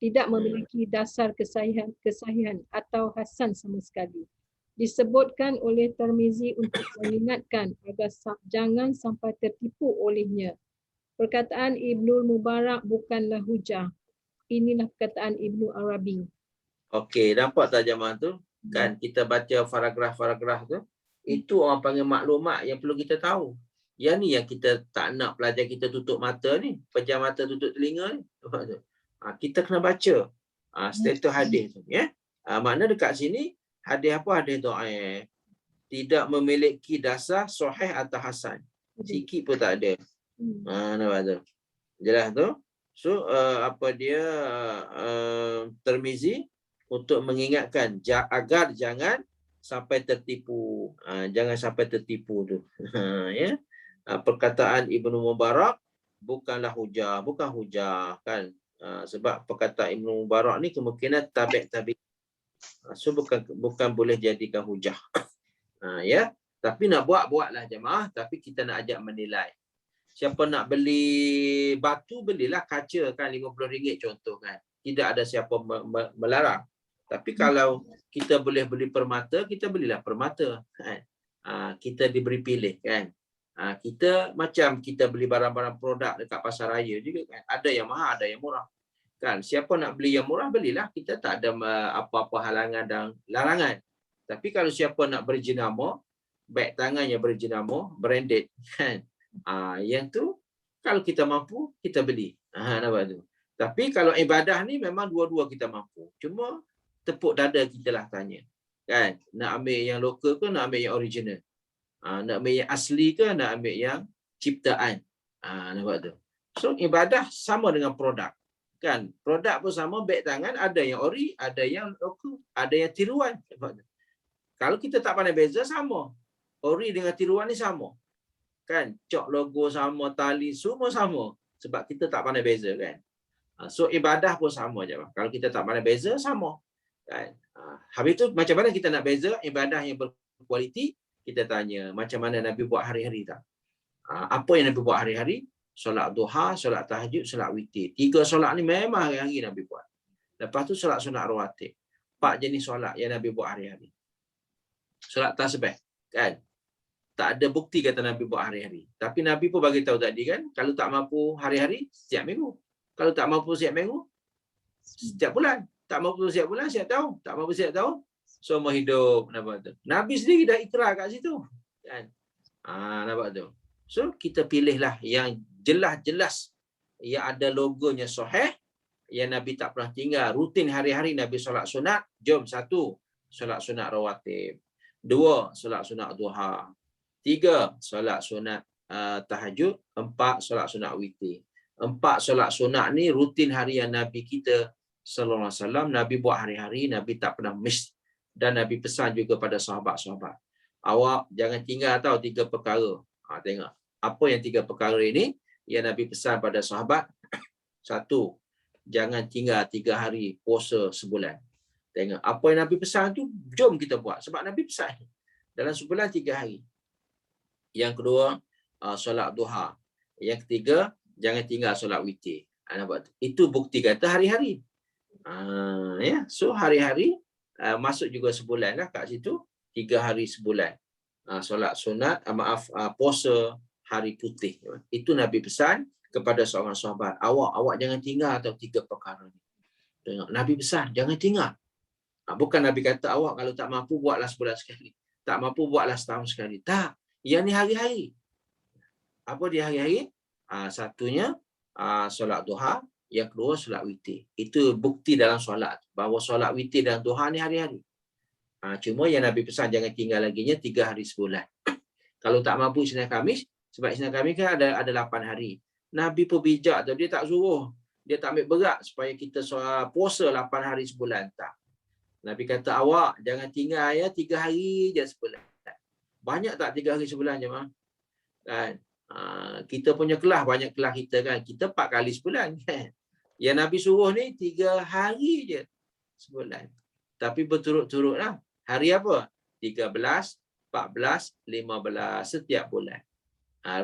tidak memiliki dasar kesahihan atau hasan sama sekali. Disebutkan oleh Tirmizi untuk mengingatkan agar jangan sampai tertipu olehnya. Perkataan Ibnul Mubarak bukanlah hujah. Inilah perkataan Ibnu Arabi. Okey, nampak tak jemaah tu? Kan kita baca paragraf-paragraf tu, itu orang panggil maklumat yang perlu kita tahu. Yang ni yang kita tak nak pelajar kita tutup mata ni, pejam mata tutup telinga ni. Kita kena baca status hadis tu, ya. Makna dekat sini hadis apa? Hadis dhaif. Tidak memiliki dasar sahih atau hasan. Sikit pun tak ada. Nampak tu? Jelas tu? So apa dia Tirmizi untuk mengingatkan agar jangan sampai tertipu. Jangan sampai tertipu tu. Ya. Perkataan Ibnu Mubarak bukanlah hujah, bukan hujah kan. Sebab perkataan Ibnu Mubarak ni kemungkinan tabi'. So bukan boleh jadikan hujah. Ya. Tapi nak buatlah jemaah, tapi kita nak ajak menilai. Siapa nak beli batu, belilah kaca kan RM50 contoh kan. Tidak ada siapa melarang. Tapi kalau kita boleh beli permata, kita belilah permata kan. Kita diberi pilih kan. Kita macam kita beli barang-barang produk dekat pasar raya juga kan. Ada yang mahal, ada yang murah. Kan, siapa nak beli yang murah, belilah. Kita tak ada apa-apa halangan dan larangan. Tapi kalau siapa nak berjenama, beg tangan yang berjenama, branded kan. Yang tu kalau kita mampu, kita beli. Nampak tu. Tapi kalau ibadah ni memang dua-dua kita mampu. Cuma tepuk dada kita lah tanya. Kan? Nak ambil yang lokal ke nak ambil yang original? Nak ambil yang asli ke nak ambil yang ciptaan? Nampak tu. So ibadah sama dengan produk. Kan? Produk pun sama, beg tangan ada yang ori, ada yang lokal, ada yang tiruan. Nampak tu. Kalau kita tak pandai beza, sama. Ori dengan tiruan ni sama. Kan? Cok logo sama, tali semua sama. Sebab kita tak pandai beza kan. So ibadah pun sama je. Kalau kita tak pandai beza, sama. Kan? Habis tu macam mana kita nak beza ibadah yang berkualiti? Kita tanya macam mana Nabi buat hari-hari tak? Apa yang Nabi buat hari-hari? Solat duha, solat tahajud, solat witir. 3 solat ni memang hari-hari Nabi buat. Lepas tu solat sunat rawatib. 4 jenis solat yang Nabi buat hari-hari. solat tasbih, kan? Tak ada bukti kata Nabi buat hari-hari. Tapi Nabi pun bagi tahu tadi kan, kalau tak mampu hari-hari, setiap minggu. Kalau tak mampu setiap minggu, setiap bulan. Tak mampu setiap bulan, setiap tahun. Tak mampu setiap tahun, semua hidup. Nampak tu? Nabi sendiri dah ikrar kat situ. Kan? Nampak tu? So, kita pilihlah yang jelas-jelas, yang ada logonya sahih, yang Nabi tak pernah tinggal. Rutin hari-hari Nabi solat sunat. Jom, 1, solat sunat rawatib. 2, solat sunat duha. 3, solat sunat tahajud. 4, solat sunat witir. 4 solat sunat ni rutin harian Nabi kita sallallahu alaihi wasallam. Nabi buat hari-hari, Nabi tak pernah miss. Dan Nabi pesan juga pada sahabat-sahabat, awak jangan tinggal tahu 3 perkara. Tengok. Apa yang 3 perkara ini yang Nabi pesan pada sahabat? 1, jangan tinggal 3 hari puasa sebulan. Tengok. Apa yang Nabi pesan tu, jom kita buat. Sebab Nabi pesan dalam sebulan 3 hari. Yang kedua, solat duha. Yang ketiga, jangan tinggal solat witir. Itu bukti kata hari-hari. Ya, so hari-hari masuk juga sebulan lah kat situ. 3 hari sebulan. Solat sunat, puasa hari putih. Itu Nabi pesan kepada seorang sahabat. Awak jangan tinggal atau 3 perkara ni. Tengok, Nabi pesan, jangan tinggal. Bukan Nabi kata awak kalau tak mampu buatlah sebulan sekali. Tak mampu buatlah setahun sekali. Tak. Yang ni hari-hari. Apa dia hari-hari? Satunya solat duha, yang kedua solat witir. Itu bukti dalam solat bahawa solat witir dan duha ni hari-hari. Cuma yang Nabi pesan jangan tinggal laginya 3 hari sebulan. Kalau tak mampu Isnin Khamis, sebab Isnin Khamis kan ada 8 hari. Nabi pun bijak tu, dia tak suruh, dia tak ambil berat supaya kita puasa 8 hari sebulan. Tak. Nabi kata awak jangan tinggal ya 3 hari je sebulan. Banyak tak 3 hari sebulan je mah? Kan? Kita punya kelas, banyak kelas kita kan. Kita 4 kali sebulan kan. Yang Nabi suruh ni 3 hari je sebulan. Tapi berturut-turut lah. Hari apa? 13, 14, 15 setiap bulan.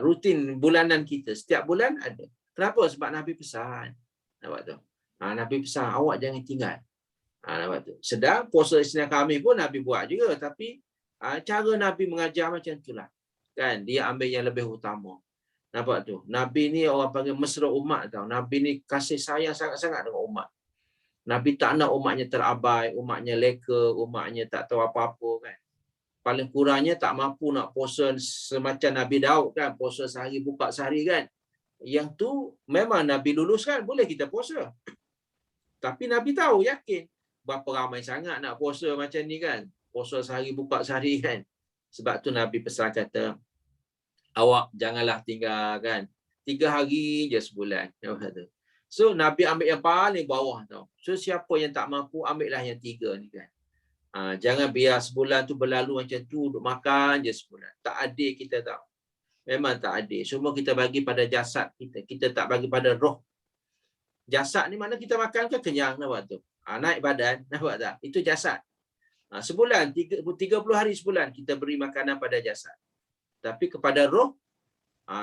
Rutin bulanan kita. Setiap bulan ada. Kenapa? Sebab Nabi pesan. Nampak tu? Nabi pesan awak jangan tinggal. Nampak tu? Sedang puasa Isnin Khamis pun Nabi buat juga. Tapi cara Nabi mengajar macam itulah. Kan? Dia ambil yang lebih utama. Nampak tu? Nabi ni orang panggil mesra umat tau. Nabi ni kasih sayang sangat-sangat dengan umat. Nabi tak nak umatnya terabai, umatnya leka, umatnya tak tahu apa-apa kan. Paling kurangnya tak mampu nak puasa semacam Nabi Daud kan. Puasa sehari, buka sehari kan. Yang tu memang Nabi luluskan, boleh kita puasa. Tapi Nabi tahu, yakin. Berapa ramai sangat nak puasa macam ni kan. Puasa sehari, buka sehari kan. Sebab tu Nabi pesan kata, awak janganlah tinggal kan 3 hari je sebulan. So Nabi ambil yang paling bawah tau. So siapa yang tak mampu, ambillah yang 3 ni kan. Jangan biar sebulan tu berlalu macam tu, duduk makan je sebulan. Tak adil kita tahu. Memang tak adil. Semua kita bagi pada jasad kita. Kita tak bagi pada roh. Jasad ni mana kita makan ke kenyang, nampak tu. Naik badan, nampak tak? Itu jasad. Sebulan, 30 hari sebulan kita beri makanan pada jasad. Tapi kepada roh,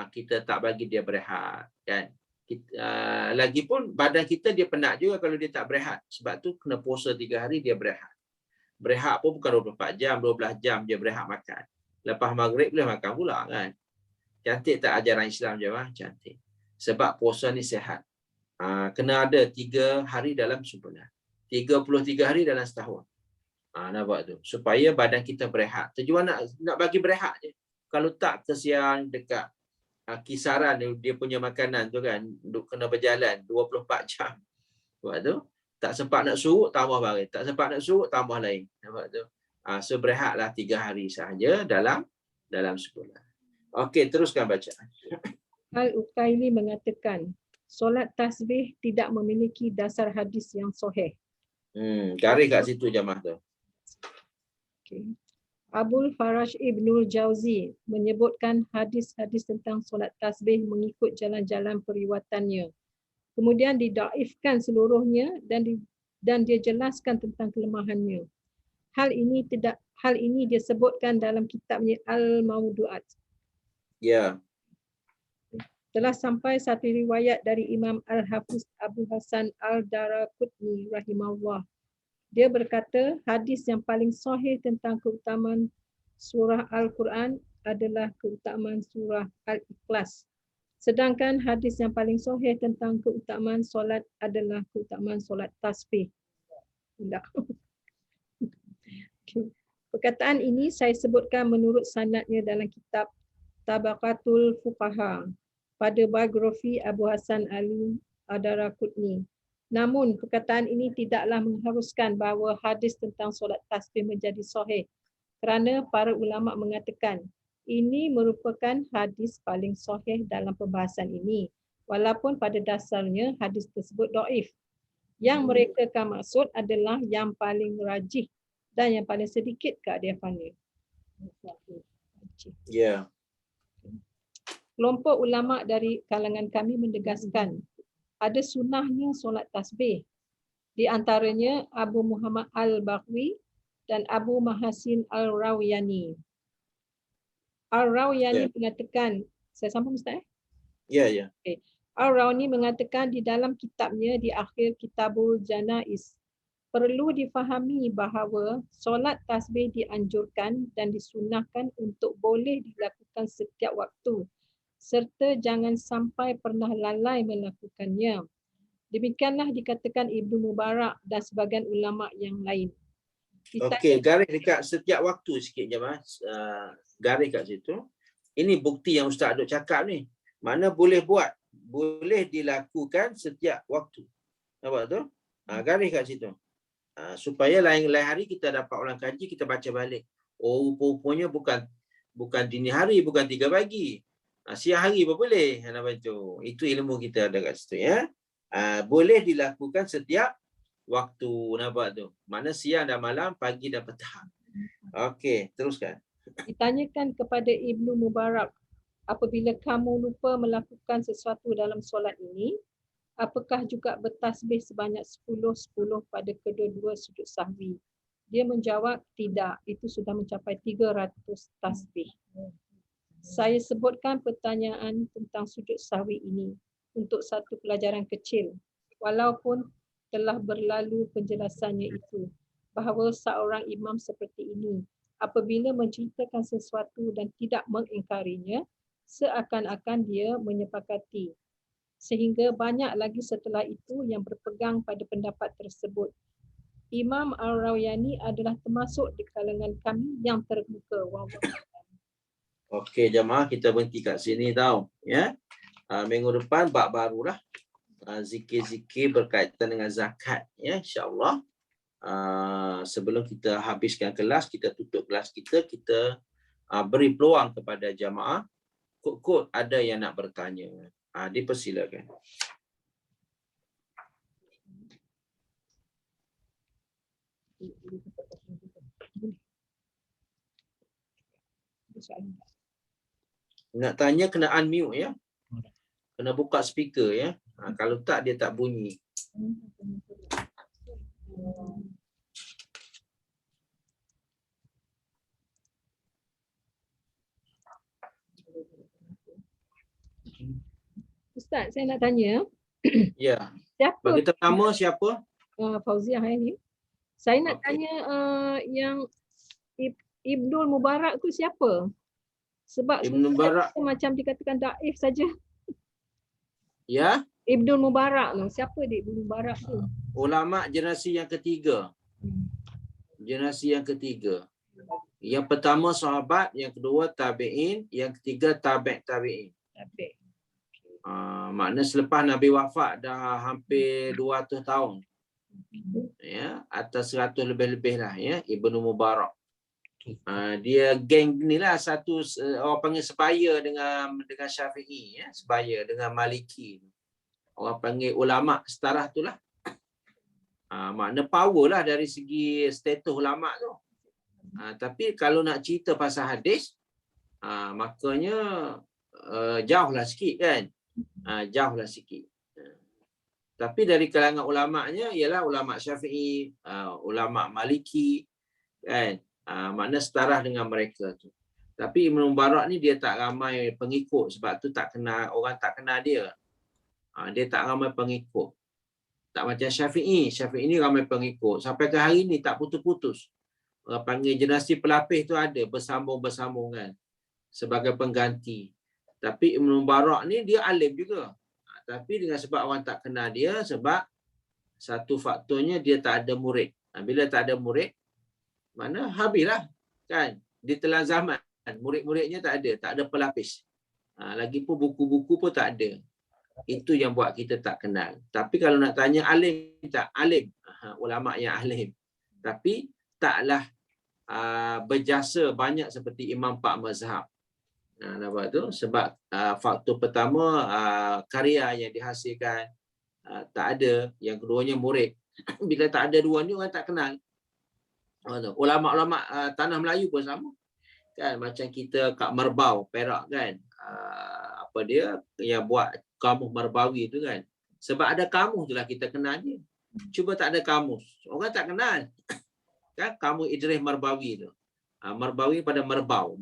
kita tak bagi dia berehat. Kan? Lagipun badan kita dia penat juga kalau dia tak berehat. Sebab tu kena puasa 3 hari dia berehat. Berehat pun bukan 24 jam, 12 jam dia berehat makan. Lepas maghrib boleh makan pula kan. Cantik tak ajaran Islam je mah? Cantik. Sebab puasa ni sihat. Kena ada 3 hari dalam sebulan. 33 hari dalam setahun. Nampak tu. Supaya badan kita berehat. Tujuan nak bagi berehat je. Kalau tak, kesian dekat kisaran dia punya makanan tu kan. Kena berjalan 24 jam. Sebab tu, tak sempat nak surut, tambah baris. Tak sempat nak surut, tambah lain. Nampak tu. So berehatlah 3 hari sahaja dalam sebulan. Okey, teruskan bacaan. Al-Ukaili mengatakan, solat tasbih tidak memiliki dasar hadis yang sahih. Garis kat situ jemaah tu. Okay. Abul Faraj Ibnul Jauzi menyebutkan hadis-hadis tentang solat tasbih mengikut jalan-jalan periwayatannya. Kemudian didaifkan seluruhnya dan dia jelaskan tentang kelemahannya. Hal ini dia sebutkan dalam kitabnya Al-Mawdu'at. Ya. Telah sampai satu riwayat dari Imam Al-Hafiz Abu Hasan Al-Daraqutni rahimahullah. Dia berkata, hadis yang paling sahih tentang keutamaan surah Al-Quran adalah keutamaan surah Al-Ikhlas. Sedangkan hadis yang paling sahih tentang keutamaan solat adalah keutamaan solat tasbih. Tidak. Okay. Perkataan ini saya sebutkan menurut sanadnya dalam kitab Tabaqatul Fuqaha pada biografi Abu Hasan Ali Ad-Daraqutni. Namun perkataan ini tidaklah mengharuskan bahawa hadis tentang solat tasbih menjadi sahih kerana para ulama mengatakan ini merupakan hadis paling sahih dalam pembahasan ini walaupun pada dasarnya hadis tersebut dhaif. Yang mereka kan maksud adalah yang paling rajih dan yang paling sedikit keadifannya. Ya. Kelompok ulama dari kalangan kami menegaskan ada sunnahnya solat tasbih. Di antaranya Abu Muhammad Al-Baghawi dan Abu Mahasin Al-Rawiyani. Al-Rawiyani mengatakan, saya sambung Ustaz? Ya, ya. Okay. Al-Rawiyani mengatakan di dalam kitabnya di akhir Kitabul Janaiz, perlu difahami bahawa solat tasbih dianjurkan dan disunnahkan untuk boleh dilakukan setiap waktu serta jangan sampai pernah lalai melakukannya. Demikianlah dikatakan Ibnu Mubarak dan sebagian ulama yang lain. Okey, garis dekat setiap waktu sikit je Mas. Garis kat situ. Ini bukti yang Ustaz duk cakap ni. Mana boleh buat, boleh dilakukan setiap waktu. Nampak tu? Garis kat situ. Supaya lain-lain hari kita dapat ulang kaji, kita baca balik. Oh, rupanya bukan dini hari, bukan 3 pagi. Siang hari pun boleh. Nampak tu. Itu ilmu kita ada kat situ ya. Boleh dilakukan setiap waktu, nampak tu. Mana siang dan malam, pagi dan petang. Okey, teruskan. Ditanyakan kepada Ibnu Mubarak, apabila kamu lupa melakukan sesuatu dalam solat ini, apakah juga bertasbih sebanyak 10-10 pada kedua-dua sujud sahwi? Dia menjawab, tidak, itu sudah mencapai 300 tasbih. Saya sebutkan pertanyaan tentang sujud sahwi ini untuk satu pelajaran kecil, walaupun telah berlalu penjelasannya itu, bahawa seorang imam seperti ini, apabila menceritakan sesuatu dan tidak mengingkarinya, seakan-akan dia menyepakati. Sehingga banyak lagi setelah itu yang berpegang pada pendapat tersebut. Imam Al-Rawiyani adalah termasuk di kalangan kami yang terbuka. Okey jemaah, kita berhenti kat sini tau. Ya. Minggu depan bab barulah. Zikir-zikir berkaitan dengan zakat. Ya, insya-Allah. Sebelum kita habiskan kelas, kita tutup kelas kita beri peluang kepada jemaah. Kod-kod ada yang nak bertanya. Dipersilakan. Nak tanya kena unmute ya. Kena buka speaker ya. Kalau tak dia tak bunyi. Ustaz, saya nak tanya. Ya. Siapa? Bagi pertama siapa? Fauziah ni. Saya nak Okey. tanya yang Ibnul Mubarak tu siapa? Sebab Ibnu Mubarak. macam dikatakan daif saja. Ya. Ibnul Mubarak tu, siapa dia Ibnul Mubarak tu? Ulama generasi yang ketiga. Generasi yang ketiga. Yang pertama sahabat, yang kedua tabi'in, yang ketiga tabi'in. Tabi'. Makna selepas Nabi wafat dah hampir 200 tahun. Ya, atas 100 lebih-lebih lah ya, Ibnu Mubarak. Dia geng ni lah, satu orang panggil sebaya dengan Syafi'i ya, sebaya dengan Maliki. Orang panggil ulama setara tu lah. Makna power lah dari segi status ulama tu. Tapi kalau nak cerita pasal hadis, makanya jauhlah sikit kan. Jauhlah sikit. Tapi dari kalangan ulama'nya ialah ulama Syafi'i, ulama Maliki kan. Makna setara dengan mereka tu. Tapi Ibnu Mubarak ni dia tak ramai pengikut, sebab tu tak kenal, orang tak kenal dia. Dia tak ramai pengikut. Tak macam Syafi'i. Syafi'i ni ramai pengikut. Sampai ke hari ni tak putus-putus. Orang panggil generasi pelapis tu ada bersambung-bersambung kan sebagai pengganti. Tapi Ibn Mubarak ni dia alim juga. Tapi dengan sebab orang tak kenal dia, sebab satu faktornya dia tak ada murid. Bila tak ada murid, mana habislah kan. Ditelan zaman, murid-muridnya tak ada pelapis. Lagipun buku-buku pun tak ada. Itu yang buat kita tak kenal. Tapi kalau nak tanya alim tak? Alim. Ulama yang alim. Tapi taklah berjasa banyak seperti Imam Pak Mazhab. Nampak tu? Sebab faktor pertama karya yang dihasilkan tak ada. Yang keduanya murid. Bila tak ada dua ni orang tak kenal. Ulama-ulama tanah Melayu pun sama. Kan macam kita kat Merbau, Perak kan. Apa dia yang buat kamus Merbawi tu kan. Sebab ada kamus tu lah kita kenal dia. Cuba tak ada kamus, orang tak kenal. Kan kamus Idris Merbawi tu. Merbawi pada Merbau.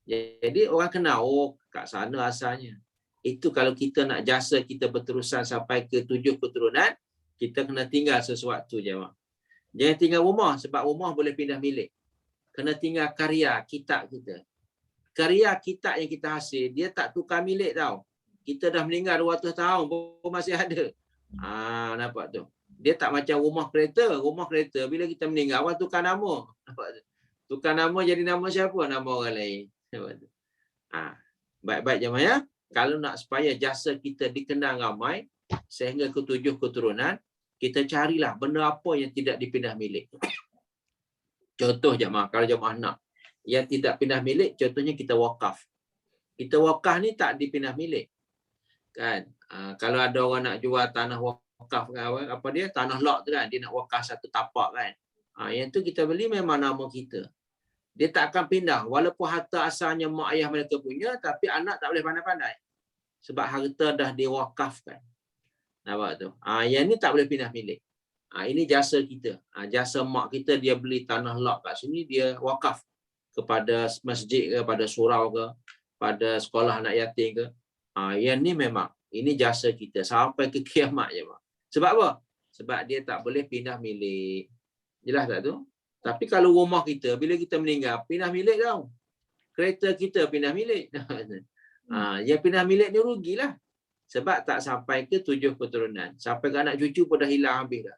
Jadi orang kenal, oh kat sana asalnya. Itu kalau kita nak jasa kita berterusan sampai ke 7 keturunan, kita kena tinggal sesuatu je. Jangan tinggal rumah, sebab rumah boleh pindah milik. Kena tinggal karya, kitab kita. Karya kitab yang kita hasil, dia tak tukar milik tau. Kita dah meninggal 200 tahun pun masih ada. Nampak tu. Dia tak macam rumah kereta. Rumah kereta bila kita meninggal, orang tukar nama. Nampak tu. Tukar nama jadi nama siapa? Nama orang lain. Nampak tu. Baik-baik jemaah ya. Kalau nak supaya jasa kita dikenal ramai, sehingga ke 7 keturunan, kita carilah benda apa yang tidak dipindah milik. Contoh jemaah, kalau jemaah nak. Yang tidak pindah milik, contohnya kita wakaf. Kita wakaf ni tak dipindah milik. Kan? Kalau ada orang nak jual tanah wakaf kan, apa dia? Tanah lot tu kan, dia nak wakaf satu tapak kan. Yang tu kita beli memang nama kita. Dia tak akan pindah. Walaupun harta asalnya mak ayah mereka punya, tapi anak tak boleh pandai-pandai. Sebab harta dah diwakafkan. Nampak tu? Yang ni tak boleh pindah milik. Ini jasa kita. Jasa mak kita, dia beli tanah lot kat sini, dia wakaf kepada masjid ke, pada surau ke, pada sekolah anak yatim ke. Yang ni memang, ini jasa kita sampai ke kiamat je. Sebab apa? Sebab dia tak boleh pindah milik. Jelas tak tu? Tapi kalau rumah kita, bila kita meninggal, pindah milik tau. Kereta kita pindah milik. Yang pindah milik ni rugilah. Sebab tak sampai ke 7 keturunan. Sampai ke anak cucu pun dah hilang habis dah.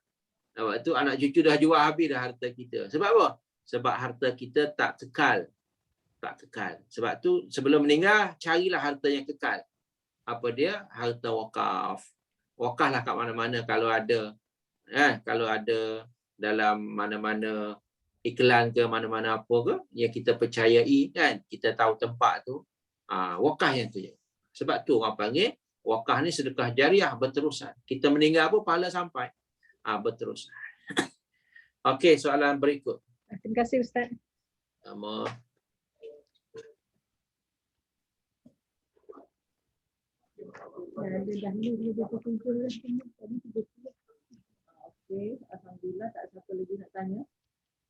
Waktu anak cucu dah jual habis dah harta kita. Sebab apa? Sebab harta kita tak kekal. Tak kekal. Sebab tu sebelum meninggal, carilah harta yang kekal. Apa dia? Harta wakaf. Wakaflah kat mana-mana kalau ada. Kalau ada dalam mana-mana iklan ke, mana-mana apa ke, yang kita percayai kan, kita tahu tempat tu, wakaf yang tu je. Sebab tu orang panggil, wakaf ni sedekah jariah berterusan. Kita meninggal apa, pahala sampai. Berterusan. Okey, soalan berikut. Terima kasih Ustaz. Sama. Okey, alhamdulillah tak ada siapa lagi nak tanya.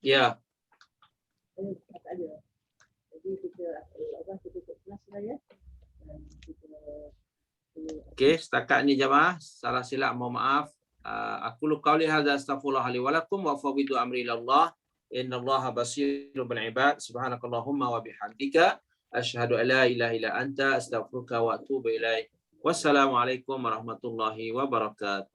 Ya. Tak ada. Jadi kita tutup kelas lah ya. Okey, setakat ni jemaah, salah silap mohon maaf. Aku qauli hadza astaghfirullah li wa lakum wa fawwidu amri ila Allah. Innallaha basirun bil ibad. Subhanakallahumma wa bihamdika asyhadu an la ilaha illa anta astaghfiruka wa atubu ilaik. Wassalamualaikum warahmatullahi wabarakatuh.